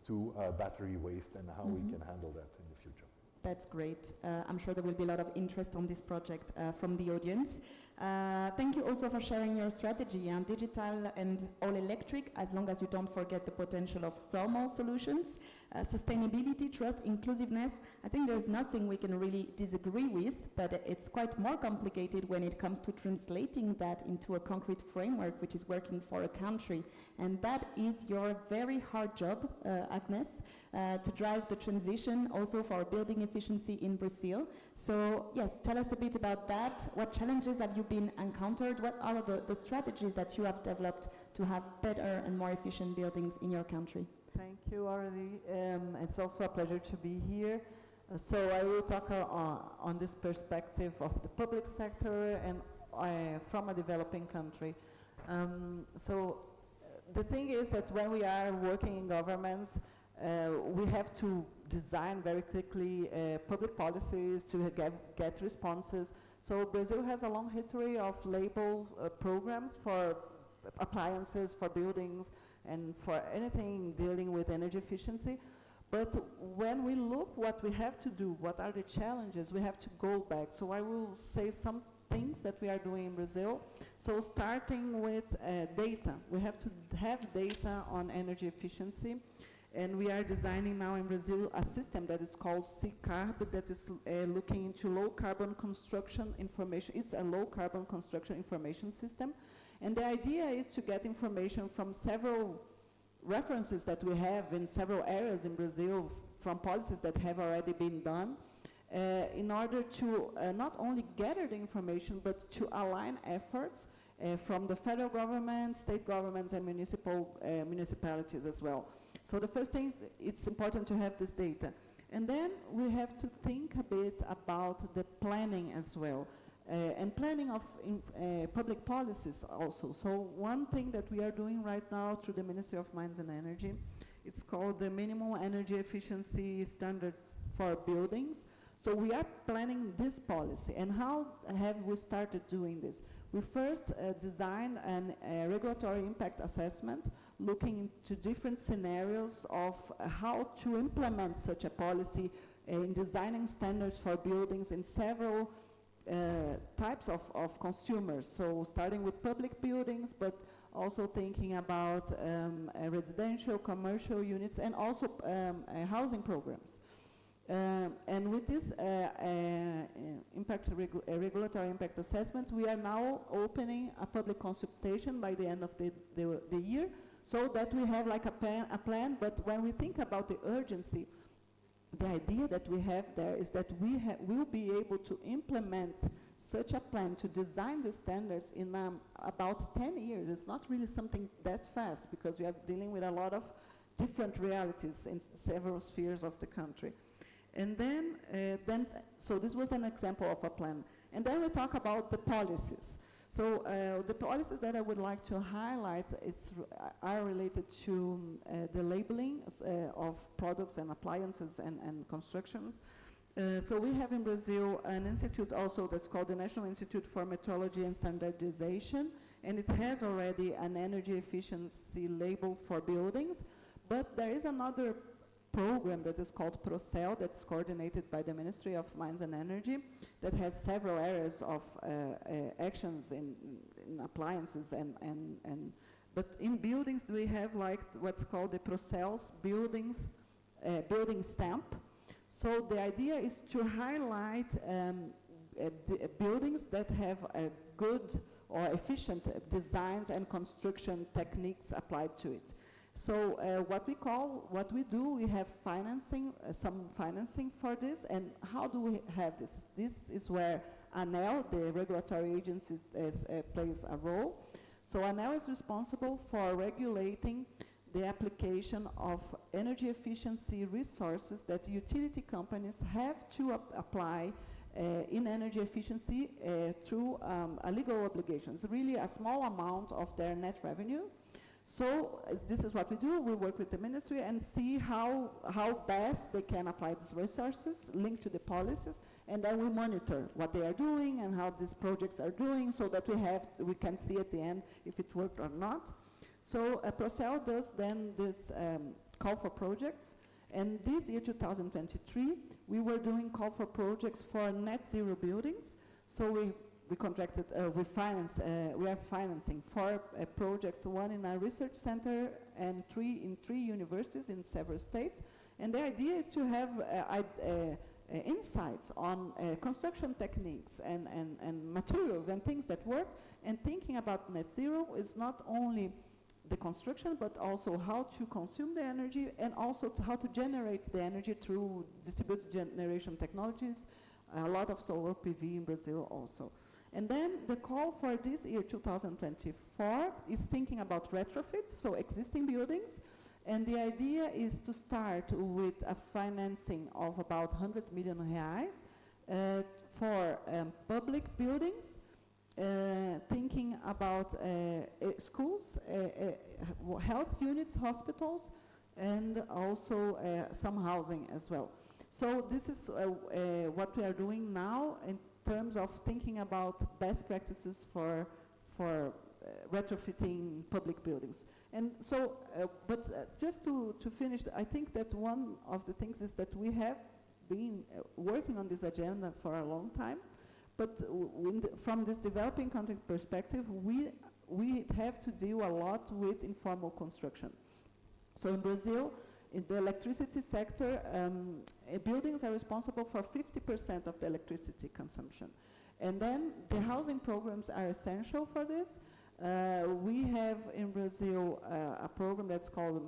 to battery waste and how mm-hmm. we can handle that in the future. That's great. I'm sure there will be a lot of interest on this project from the audience. Thank you also for sharing your strategy on digital and all electric, as long as you don't forget the potential of thermal solutions. Sustainability, trust, inclusiveness. I think there's nothing we can really disagree with, but it's quite more complicated when it comes to translating that into a concrete framework which is working for a country. And that is your very hard job, Agnes, to drive the transition also for building efficiency in Brazil. So yes, tell us a bit about that. What challenges have you been encountered? What are the strategies that you have developed to have better and more efficient buildings in your country? Thank you, Aurélie. It's also a pleasure to be here. So I will talk on this perspective of the public sector and from a developing country. The thing is that when we are working in governments, we have to design very quickly public policies to get responses. So Brazil has a long history of label programs for appliances, for buildings, and for anything dealing with energy efficiency. But when we look what we have to do, what are the challenges, we have to go back. So I will say some things that we are doing in Brazil. So starting with data. We have to have data on energy efficiency. And we are designing now in Brazil a system that is called CCARB, that is looking into low carbon construction information. It's a low carbon construction information system. And the idea is to get information from several references that we have in several areas in Brazil, from policies that have already been done, in order to not only gather the information, but to align efforts from the federal government, state governments, and municipalities as well. So the first thing, it's important to have this data. And then we have to think a bit about the planning as well. And planning of public policies also. So one thing that we are doing right now through the Ministry of Mines and Energy, it's called the Minimum Energy Efficiency Standards for Buildings. So we are planning this policy. And how have we started doing this? We first designed a regulatory impact assessment looking into different scenarios of how to implement such a policy in designing standards for buildings in several types of consumers. So starting with public buildings, but also thinking about residential, commercial units, and also housing programs. And with this regulatory impact assessment, we are now opening a public consultation by the end of the year, so that we have like a plan, but when we think about the urgency, the idea that we have there is that we will be able to implement such a plan to design the standards in about 10 years. It's not really something that fast, because we are dealing with a lot of different realities in several spheres of the country. And then so this was an example of a plan. And then we talk about the policies. So the policies that I would like to highlight are related to the labeling of products and appliances and constructions. So we have in Brazil an institute also that's called the National Institute for Metrology and Standardization, and it has already an energy efficiency label for buildings. But there is another program that is called PROCEL, that's coordinated by the Ministry of Mines and Energy, that has several areas of actions in appliances but in buildings we have like what's called the PROCEL's building stamp. So the idea is to highlight buildings that have a good or efficient designs and construction techniques applied to it. So what we do, we have financing, some financing for this. And how do we have this? This is where ANEEL, the regulatory agency, plays a role. So ANEEL is responsible for regulating the application of energy efficiency resources that utility companies have to apply in energy efficiency through a legal obligation. It's really a small amount of their net revenue. So this is what we do. We work with the ministry and see how best they can apply these resources linked to the policies, and then we monitor what they are doing and how these projects are doing, so that we can see at the end if it worked or not. So PROCEL does then this call for projects, and this year 2023 we were doing call for projects for net zero buildings. So we we contracted, we are financing 4 projects, 1 in a research center and 3 in 3 universities in several states. And the idea is to have insights on construction techniques and materials and things that work. And thinking about net zero is not only the construction, but also how to consume the energy and also how to generate the energy through distributed generation technologies, a lot of solar PV in Brazil also. And then the call for this year, 2024, is thinking about retrofit, so existing buildings. And the idea is to start with a financing of about 100 million reais for public buildings, thinking about schools, health units, hospitals, and also some housing as well. So this is what we are doing now in terms of thinking about best practices for retrofitting public buildings. And so, just to finish, I think that one of the things is that we have been working on this agenda for a long time, but from this developing country perspective, we have to deal a lot with informal construction. So in Brazil, in the electricity sector, buildings are responsible for 50% of the electricity consumption. And then the housing programs are essential for this. We have in Brazil a program that's called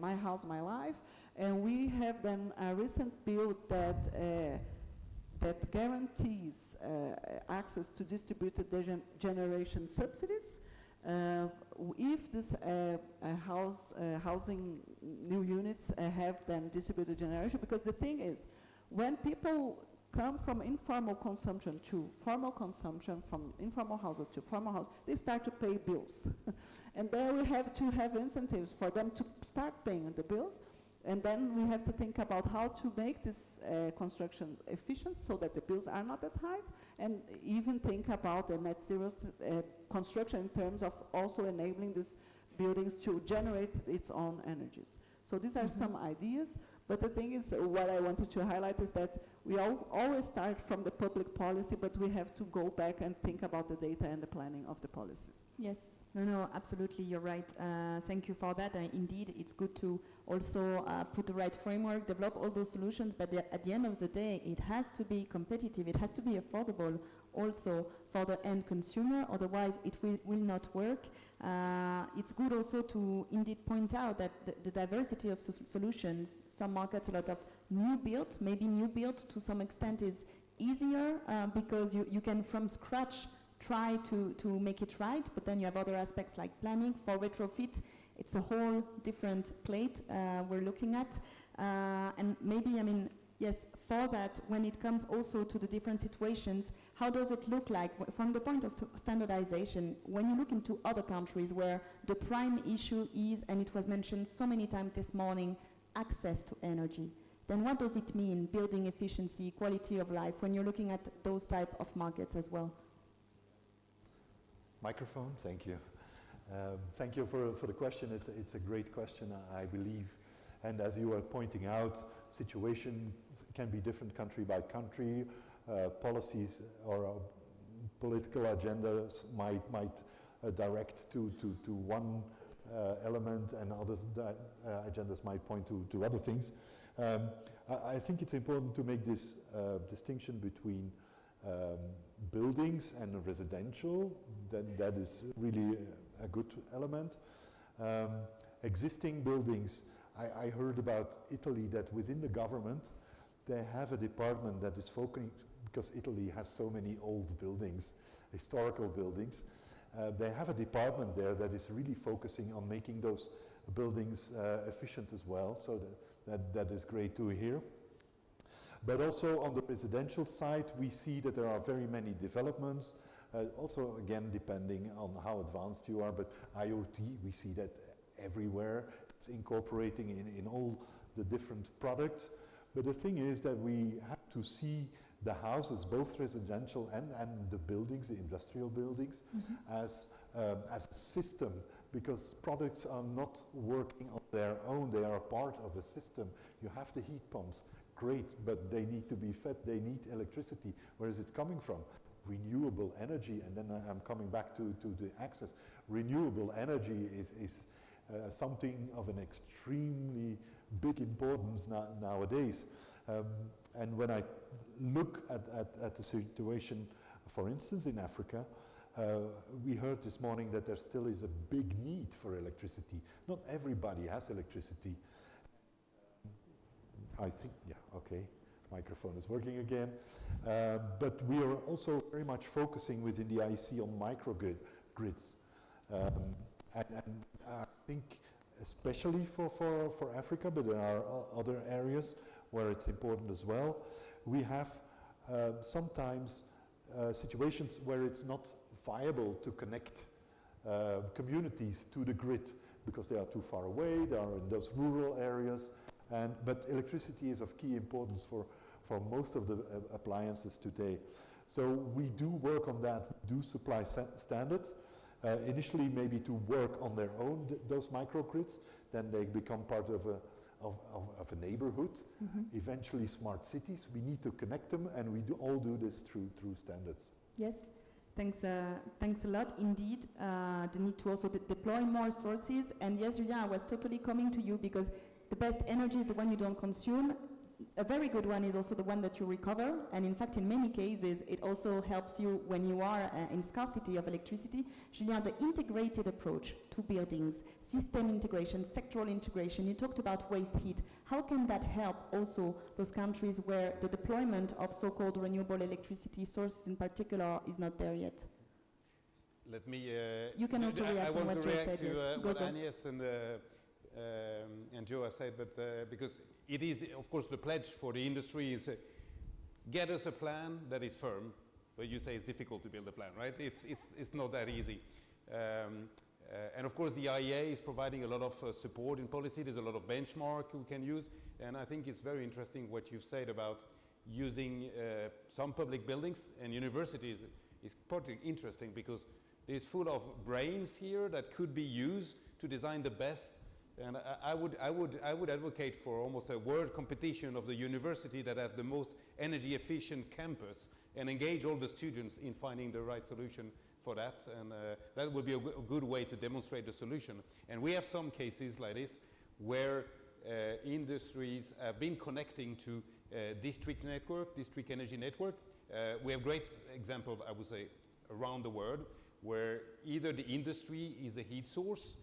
My House, My Life, and we have then a recent bill that guarantees access to distributed generation subsidies if this housing new units have then distributed generation. Because the thing is, when people come from informal consumption to formal consumption, from informal houses to formal houses, they start to pay bills. And then we have to have incentives for them to start paying the bills. And then we have to think about how to make this construction efficient so that the bills are not that high, and even think about the net zero construction in terms of also enabling these buildings to generate its own energies. So these are some ideas, but the thing is, what I wanted to highlight is that we always start from the public policy, but we have to go back and think about the data and the planning of the policies. Yes, no, absolutely, you're right. Thank you for that. Indeed, it's good to also put the right framework, develop all those solutions, but at the end of the day, it has to be competitive, it has to be affordable also for the end consumer, otherwise it will not work. It's good also to indeed point out that the diversity of solutions, some markets, a lot of new build, maybe new build to some extent is easier because you can from scratch try to make it right, but then you have other aspects like planning. For retrofit, it's a whole different plate we're looking at. And maybe, I mean, yes, for that, when it comes also to the different situations, how does it look like from the point of standardization, when you look into other countries where the prime issue is, and it was mentioned so many times this morning, access to energy? Then what does it mean, building efficiency, quality of life, when you're looking at those type of markets as well? Microphone, thank you. Thank you for the question. It's a great question, I believe. And as you are pointing out, situation can be different country by country. Policies or political agendas might direct to one element, and other agendas might point to other things. I think it's important to make this distinction between buildings and residential. That is really a good element. Existing buildings, I heard about Italy, that within the government they have a department that is focusing, because Italy has so many old buildings, historical buildings, they have a department there that is really focusing on making those buildings efficient as well, so that is great to hear. But also on the residential side, we see that there are very many developments, also again depending on how advanced you are, but IoT, we see that everywhere. It's incorporating in all the different products. But the thing is that we have to see the houses, both residential and the buildings, the industrial buildings, as a system, because products are not working on their own, they are part of a system. You have the heat pumps, great, but they need to be fed, they need electricity. Where is it coming from? renewable energy, and then I'm coming back to the access. Renewable energy is something of an extremely big importance nowadays. And when I look at the situation, for instance, in Africa, we heard this morning that there still is a big need for electricity. Not everybody has electricity. I think, yeah, okay, microphone is working again. But we are also very much focusing within the IEC on microgrids. And I think especially for Africa, but there are other areas where it's important as well. We have sometimes situations where it's not viable to connect communities to the grid because they are too far away, they are in those rural areas, but electricity is of key importance for most of the appliances today. So we do work on that, do supply standards, initially maybe to work on their own, those microgrids, then they become part of a neighborhood, eventually smart cities. We need to connect them, and we all do this through standards. Yes, thanks a lot indeed. The need to also deploy more sources, and yes, Julien, I was totally coming to you because the best energy is the one you don't consume. A very good one is also the one that you recover, and in fact in many cases it also helps you when you are in scarcity of electricity. Julien, the integrated approach to buildings, system integration, sectoral integration, you talked about waste heat. How can that help also those countries where the deployment of so-called renewable electricity sources in particular is not there yet? Let me... you can also react on what you said. I want to react to what Agnes and Joe said, but because it is, of course, the pledge for the industry is get us a plan that is firm, but you say it's difficult to build a plan, right? It's not that easy. And of course, the IEA is providing a lot of support in policy. There's a lot of benchmark we can use, and I think it's very interesting what you've said about using some public buildings and universities is particularly interesting because there's full of brains here that could be used to design the best. And I would advocate for almost a world competition of the university that has the most energy efficient campus and engage all the students in finding the right solution for that. And that would be a good way to demonstrate the solution. And we have some cases like this where industries have been connecting to district energy network. We have great examples, I would say, around the world where either the industry is a heat source.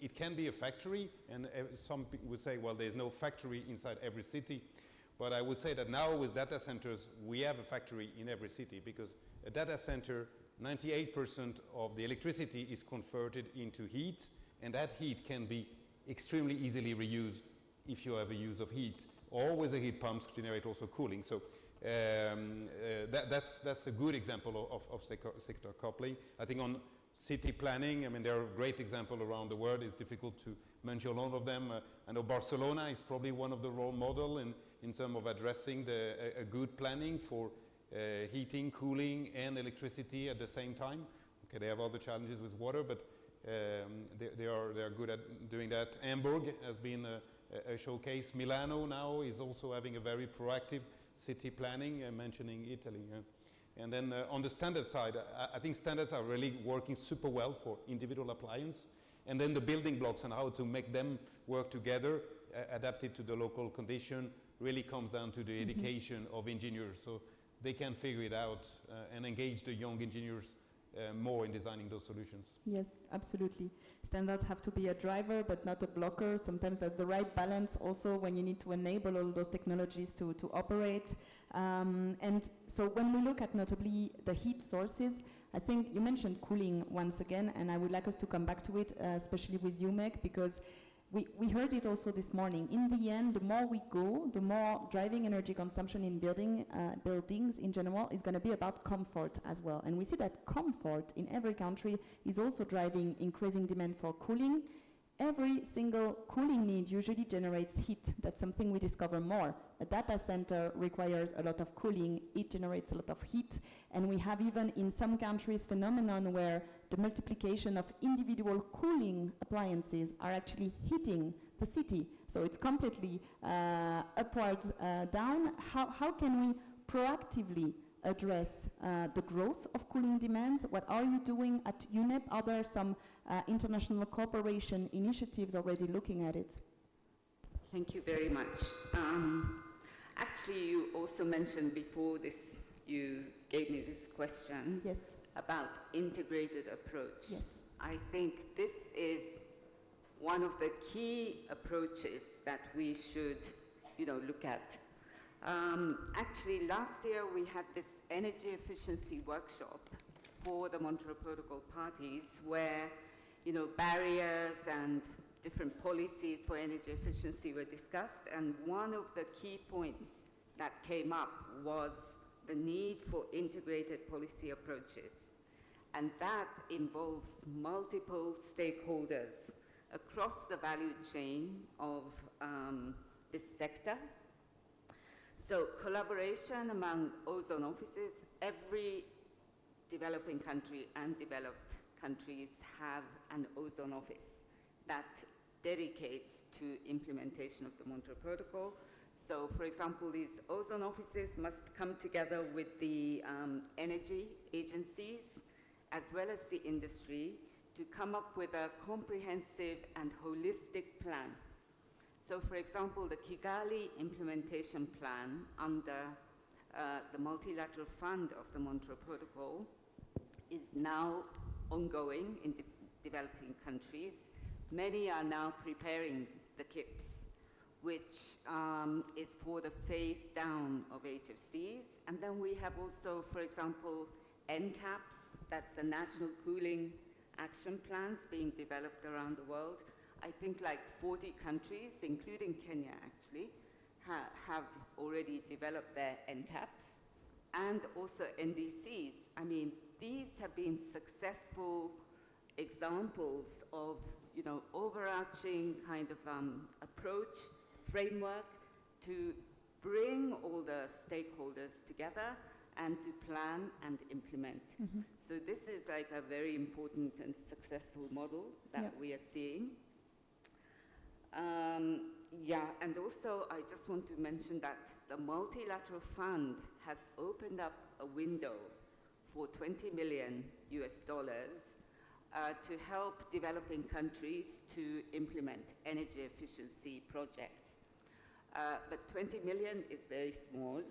It can be a factory, and some people would say, well, there's no factory inside every city. But I would say that now with data centers, we have a factory in every city because a data center, 98% of the electricity is converted into heat, and that heat can be extremely easily reused if you have a use of heat. Or with the heat pumps generate also cooling. So that's a good example of sector coupling. I think on city planning, I mean, there are great examples around the world. It's difficult to mention all of them. I know Barcelona is probably one of the role model in terms of addressing a good planning for heating, cooling, and electricity at the same time. Okay, they have other challenges with water, but they are good at doing that. Hamburg has been a showcase. Milano now is also having a very proactive city planning, mentioning Italy. And then on the standard side, I think standards are really working super well for individual appliance. And then the building blocks and how to make them work together, adapted to the local condition, really comes down to the education of engineers. So they can figure it out and engage the young engineers more in designing those solutions. Yes, absolutely. Standards have to be a driver, but not a blocker. Sometimes that's the right balance also when you need to enable all those technologies to operate. And so when we look at notably the heat sources, I think you mentioned cooling once again, and I would like us to come back to it, especially with UMEC, because we heard it also this morning. In the end, the more we go, the more driving energy consumption in buildings in general is going to be about comfort as well. And we see that comfort in every country is also driving increasing demand for cooling. Every single cooling need usually generates heat. That's something we discover more. A data center requires a lot of cooling. It generates a lot of heat. And we have even in some countries phenomenon where the multiplication of individual cooling appliances are actually heating the city. So it's completely upwards down. How can we proactively address the growth of cooling demands? What are you doing at UNEP? Are there some international cooperation initiatives already looking at it? Thank you very much. Actually, you also mentioned before this, you gave me this question. Yes. About integrated approach. Yes. I think this is one of the key approaches that we should, look at. Actually, last year we had this energy efficiency workshop for the Montreal Protocol parties where, barriers and different policies for energy efficiency were discussed, and one of the key points that came up was the need for integrated policy approaches. And that involves multiple stakeholders across the value chain of this sector. So collaboration among ozone offices, every developing country and developed countries have an ozone office that dedicates to implementation of the Montreal Protocol. So, for example, these ozone offices must come together with the energy agencies as well as the industry to come up with a comprehensive and holistic plan. So, for example, the Kigali implementation plan under the multilateral fund of the Montreal Protocol is now ongoing in developing countries. Many are now preparing the KIPs, which is for the phase down of HFCs. And then we have also, for example, NCAPs, that's the National Cooling Action Plans being developed around the world. I think like 40 countries, including Kenya actually, have already developed their NCAPs, and also NDCs. I mean, these have been successful examples of, overarching kind of approach, framework to bring all the stakeholders together and to plan and implement. Mm-hmm. So this is like a very important and successful model that we are seeing. And also I just want to mention that the multilateral fund has opened up a window for $20 million to help developing countries to implement energy efficiency projects. But 20 million is very small,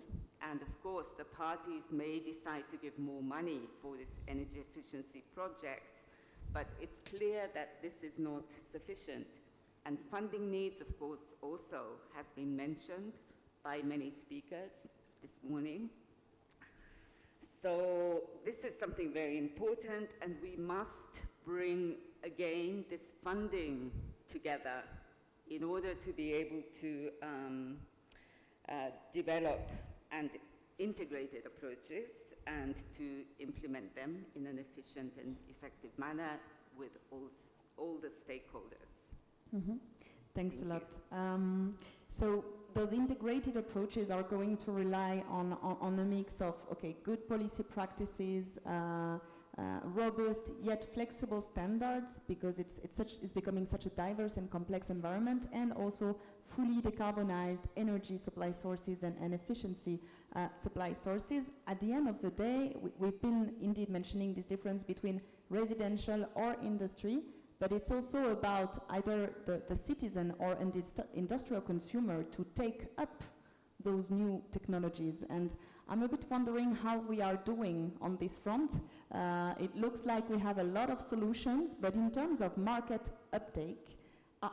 and of course the parties may decide to give more money for this energy efficiency projects, but it's clear that this is not sufficient. And funding needs, of course, also has been mentioned by many speakers this morning. So this is something very important, and we must bring again this funding together in order to be able to develop and integrated approaches and to implement them in an efficient and effective manner with all the stakeholders. Mm-hmm. Thanks a lot. So those integrated approaches are going to rely on a mix of, good policy practices, robust yet flexible standards, because it's becoming such a diverse and complex environment, and also fully decarbonized energy supply sources and efficiency supply sources. At the end of the day, we've been indeed mentioning this difference between residential or industry, but it's also about either the citizen or an industrial consumer to take up those new technologies. And I'm a bit wondering how we are doing on this front. It looks like we have a lot of solutions, but in terms of market uptake,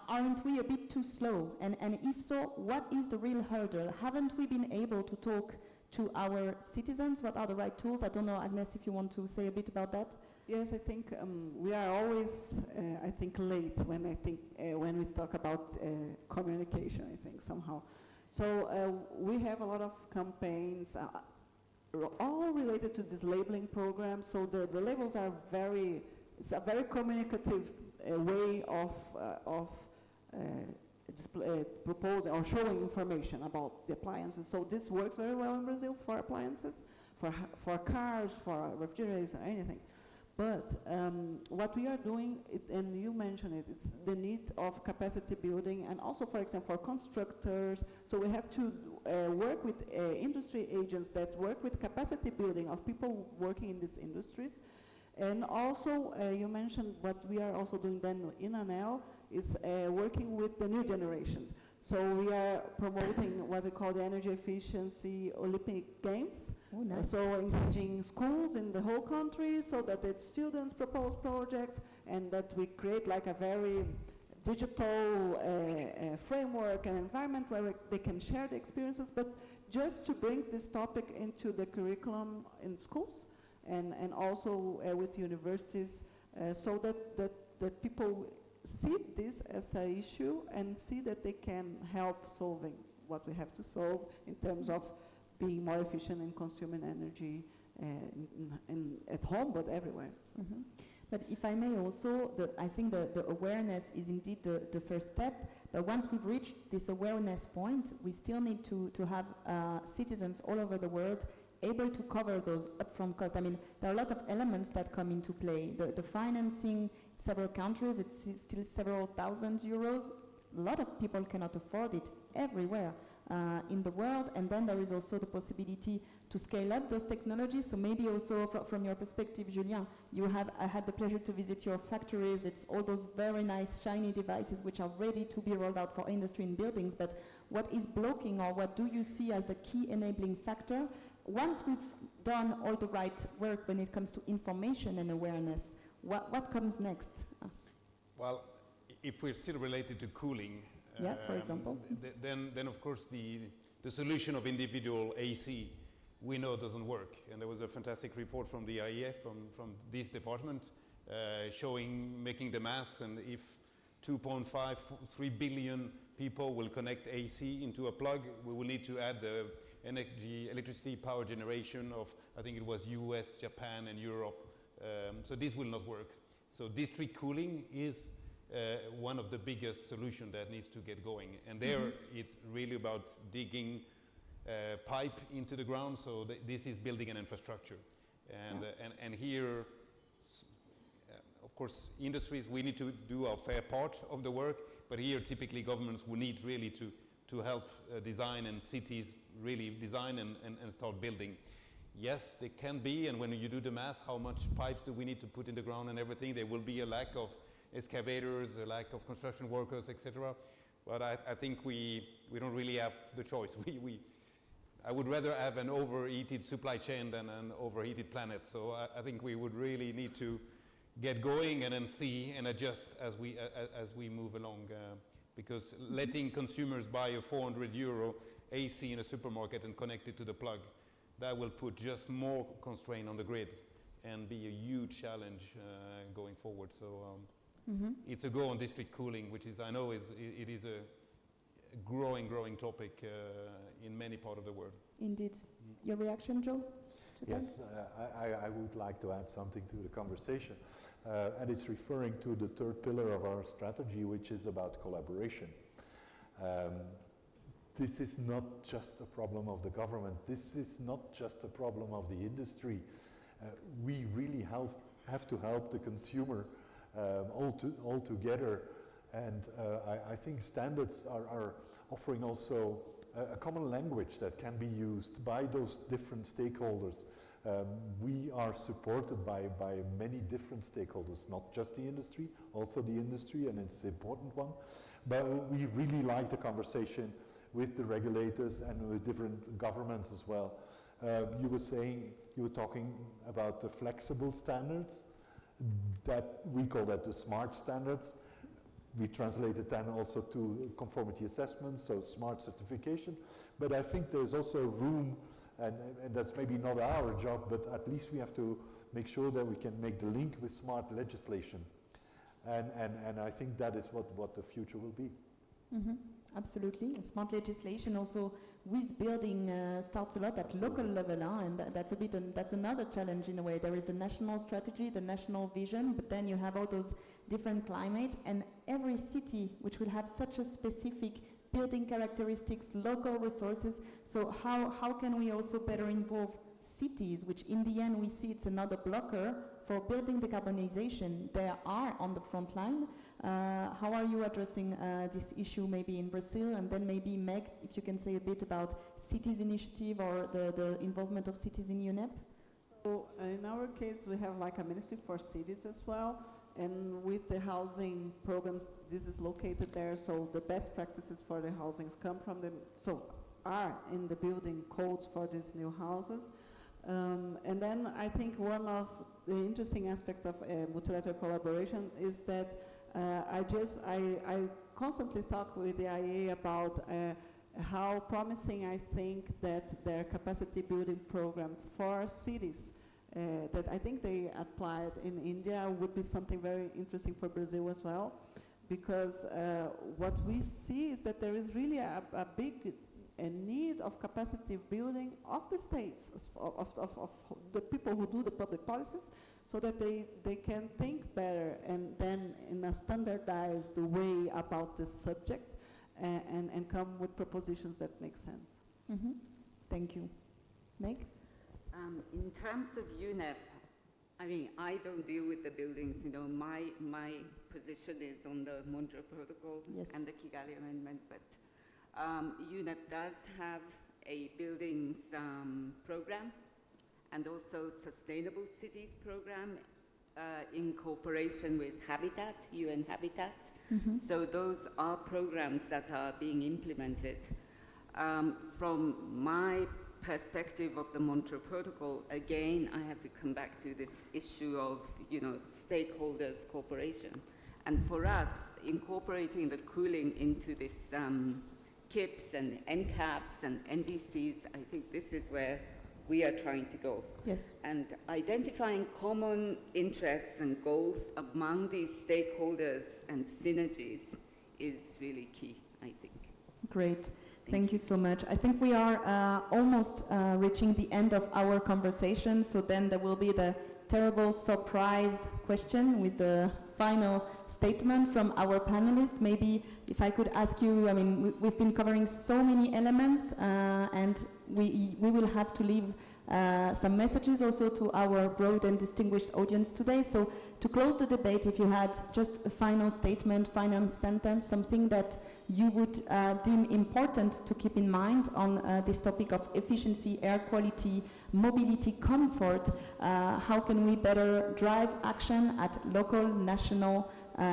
aren't we a bit too slow? And if so, what is the real hurdle? Haven't we been able to talk to our citizens? What are the right tools? I don't know, Agnes, if you want to say a bit about that. Yes, I think we are always, late when we talk about communication, I think, somehow. So we have a lot of campaigns, all related to this labeling program. So the labels are it's a very communicative way of proposing or showing information about the appliances. So this works very well in Brazil for appliances, for cars, for refrigerators, or anything. But what we are doing, and you mentioned it, it's the need of capacity building, and also, for example, for constructors. So we have to work with industry agents that work with capacity building of people working in these industries. And also, you mentioned what we are also doing then in ANEL is working with the new generations. So we are promoting what we call the energy efficiency Olympic Games. Oh, nice. So engaging schools in the whole country so that the students propose projects and that we create like a very digital framework and environment where they can share the experiences, but just to bring this topic into the curriculum in schools and also with universities so that people see this as an issue and see that they can help solving what we have to solve in terms of being more efficient in consuming energy at home, but everywhere. Mm-hmm. But if I may also, I think the awareness is indeed the first step, but once we've reached this awareness point, we still need to have citizens all over the world able to cover those upfront costs. I mean, there are a lot of elements that come into play. The financing, several countries, it's still several thousand euros. A lot of people cannot afford it everywhere in the world, and then there is also the possibility to scale up those technologies. So maybe also from your perspective, Julien, I had the pleasure to visit your factories. It's all those very nice shiny devices which are ready to be rolled out for industry and buildings, but what is blocking, or what do you see as the key enabling factor? Once we've done all the right work when it comes to information and awareness, what comes next? Well, if we're still related to cooling, yeah, for example, then of course the solution of individual AC we know doesn't work. And there was a fantastic report from the IEF, from this department, making the maths, and if 3 billion people will connect AC into a plug, we will need to add the electricity power generation of, I think it was US, Japan, and Europe. So this will not work. So district cooling is one of the biggest solutions that needs to get going. And there it's really about digging pipe into the ground. So this is building an infrastructure. And here, of course, industries, we need to do our fair part of the work. But here, typically, governments will need really to help design, and cities really design and start building. Yes, they can be, and when you do the math, how much pipes do we need to put in the ground and everything, there will be a lack of excavators, a lack of construction workers, etc. But I think we don't really have the choice. I would rather have an overheated supply chain than an overheated planet. So I think we would really need to get going and then see and adjust as we move along. Because letting consumers buy a 400 euro AC in a supermarket and connect it to the plug, that will put just more constraint on the grid and be a huge challenge going forward. So it's a go on district cooling, which is, I know, it is a growing topic in many parts of the world. Indeed. Your reaction, Joe? Yes, I would like to add something to the conversation. And it's referring to the third pillar of our strategy, which is about collaboration. This is not just a problem of the government. This is not just a problem of the industry. We really have to help the consumer all together. And I think standards are offering also a common language that can be used by those different stakeholders. We are supported by many different stakeholders, not just the industry, also the industry, and it's an important one. But we really like the conversation with the regulators and with different governments as well. You were talking about the flexible standards, that we call that the smart standards. We translated then also to conformity assessment, so smart certification. But I think there's also room, and that's maybe not our job, but at least we have to make sure that we can make the link with smart legislation. And I think that is what the future will be. Absolutely. And smart legislation also with building starts a lot at local level, and that's another challenge in a way. There is the national strategy, the national vision, but then you have all those different climates, and every city which will have such a specific building characteristics, local resources. So how can we also better involve cities, which in the end we see it's another blocker for building decarbonization, they are on the front line. How are you addressing this issue maybe in Brazil, and then maybe Meg, if you can say a bit about cities initiative or the involvement of cities in UNEP? So in our case, we have like a ministry for cities as well, and with the housing programs, this is located there, so the best practices for the housings come from them, so are in the building codes for these new houses. And then I think one of the interesting aspects of multilateral collaboration is that I constantly talk with the IEA about how promising I think that their capacity building program for cities that I think they applied in India would be something very interesting for Brazil as well, because what we see is that there is really a big need of capacity building of the states, of the people who do the public policies, so that they can think better and then in a standardized way about this subject and come with propositions that make sense. Mm-hmm. Thank you. Meg? In terms of UNEP, I mean, I don't deal with the buildings. You know, my position is on the Montreal Protocol and the Kigali Amendment, but UNEP does have a buildings program and also sustainable cities program in cooperation with Habitat, UN Habitat. Mm-hmm. So those are programs that are being implemented. From my perspective of the Montreal Protocol, again, I have to come back to this issue of, you know, stakeholders cooperation. And for us, incorporating the cooling into this KIPs and NCAPs and NDCs, I think this is where we are trying to go. Yes. And identifying common interests and goals among these stakeholders and synergies is really key, I think. Great. Thank you so much. I think we are almost reaching the end of our conversation, so then there will be the terrible surprise question with the final statement from our panelists. Maybe if I could ask you, I mean, we've been covering so many elements and we will have to leave some messages also to our broad and distinguished audience today. So to close the debate, if you had just a final statement, final sentence, something that you would deem important to keep in mind on this topic of efficiency, air quality, mobility, comfort, how can we better drive action at local, national,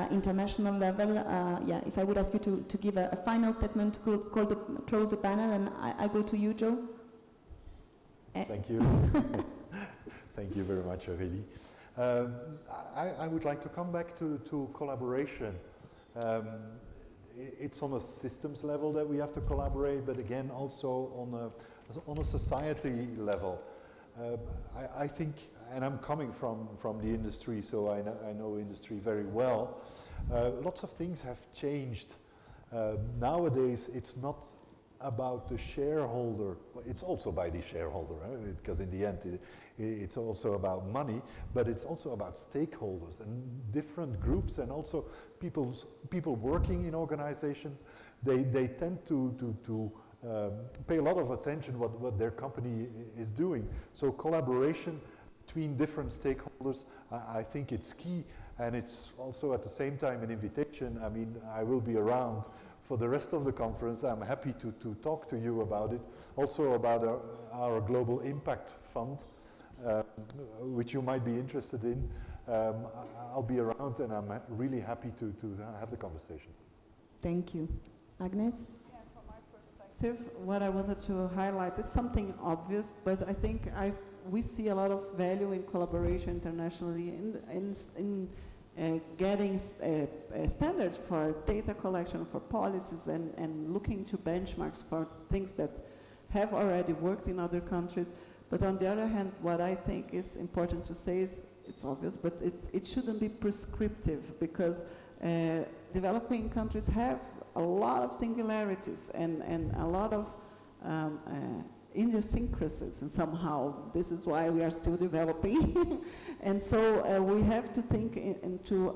international level? Yeah, if I would ask you to give a final statement to close the panel, and I go to you, Joe. Thank you. Thank you very much, Aurélie. I would like to come back to collaboration. It's on a systems level that we have to collaborate, but again also on a society level. I think, and I'm coming from the industry, so I know industry very well. Lots of things have changed. Nowadays, it's not about the shareholder. It's also by the shareholder, right? Because in the end, it's also about money, but it's also about stakeholders and different groups, and also people working in organizations. They tend to pay a lot of attention what their company is doing. So collaboration between different stakeholders, I think it's key, and it's also at the same time an invitation. I mean, I will be around for the rest of the conference. I'm happy to talk to you about it. Also about our Global Impact Fund, which you might be interested in. I'll be around, and I'm really happy to have the conversations. Thank you. Agnes? Yeah, from my perspective, what I wanted to highlight is something obvious, but I think we see a lot of value in collaboration internationally in getting standards for data collection, for policies, and looking to benchmarks for things that have already worked in other countries. But on the other hand, what I think is important to say is, it's obvious, but it shouldn't be prescriptive, because developing countries have a lot of singularities and a lot of idiosyncrasies, and somehow this is why we are still developing. And so we have to think into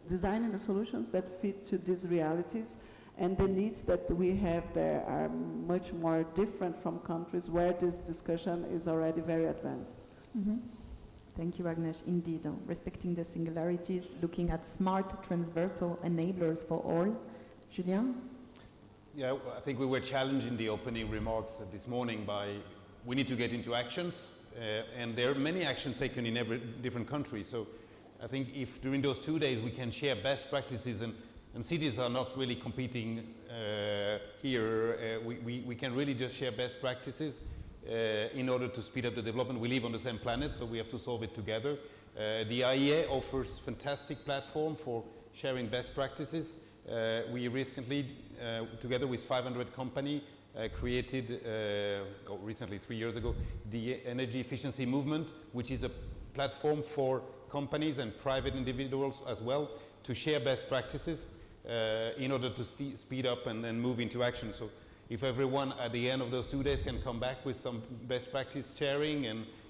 designing the solutions that fit to these realities, and the needs that we have there are much more different from countries where this discussion is already very advanced. Mm-hmm. Thank you, Agnes. Indeed, respecting the singularities, looking at smart transversal enablers for all. Julien? Yeah, I think we were challenged in the opening remarks this morning by we need to get into actions, and there are many actions taken in every different country. So I think if during those 2 days we can share best practices, and cities are not really competing here, we can really just share best practices in order to speed up the development. We live on the same planet, so we have to solve it together. The IEA offers fantastic platform for sharing best practices. We recently, together with 500 companies, created, recently 3 years ago, the Energy Efficiency Movement, which is a platform for companies and private individuals as well to share best practices in order to speed up and then move into action. So if everyone at the end of those 2 days can come back with some best practice sharing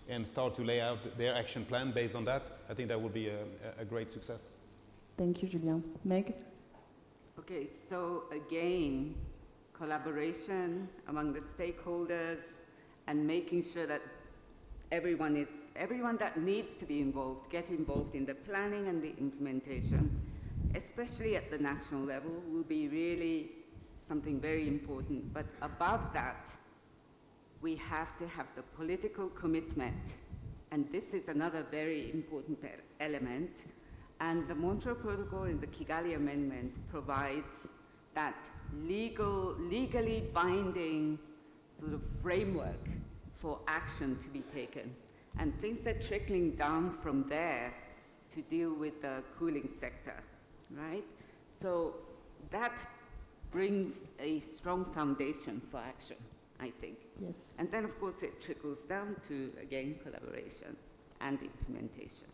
and start to lay out their action plan based on that, I think that would be a great success. Thank you, Julien. Meg? Okay, so again, collaboration among the stakeholders and making sure that everyone that needs to be involved, get involved in the planning and the implementation, especially at the national level, will be really something very important. But above that, we have to have the political commitment. And this is another very important element. And the Montreal Protocol in the Kigali Amendment provides that legally binding sort of framework for action to be taken. And things are trickling down from there to deal with the cooling sector, right? So that brings a strong foundation for action, I think. Yes. And then, of course, it trickles down to, again, collaboration and implementation.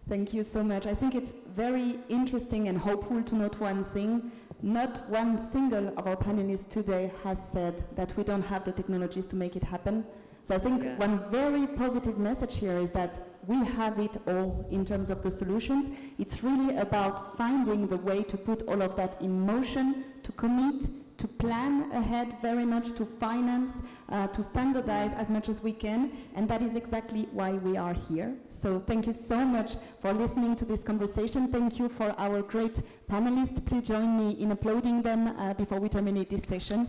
Thank you so much. I think it's very interesting and hopeful to note one thing. Not one single of our panelists today has said that we don't have the technologies to make it happen. So I think one very positive message here is that we have it all in terms of the solutions. It's really about finding the way to put all of that in motion, to commit, to plan ahead very much, to finance, to standardize as much as we can, and that is exactly why we are here. So thank you so much for listening to this conversation. Thank you for our great panelists. Please join me in applauding them before we terminate this session.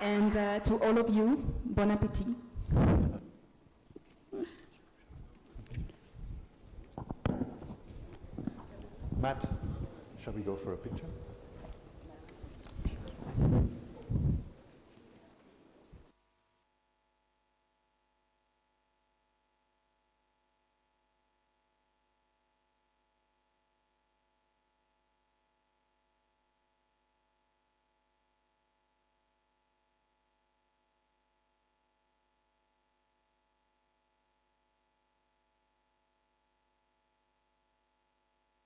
And to all of you, bon appétit. Matt, shall we go for a picture?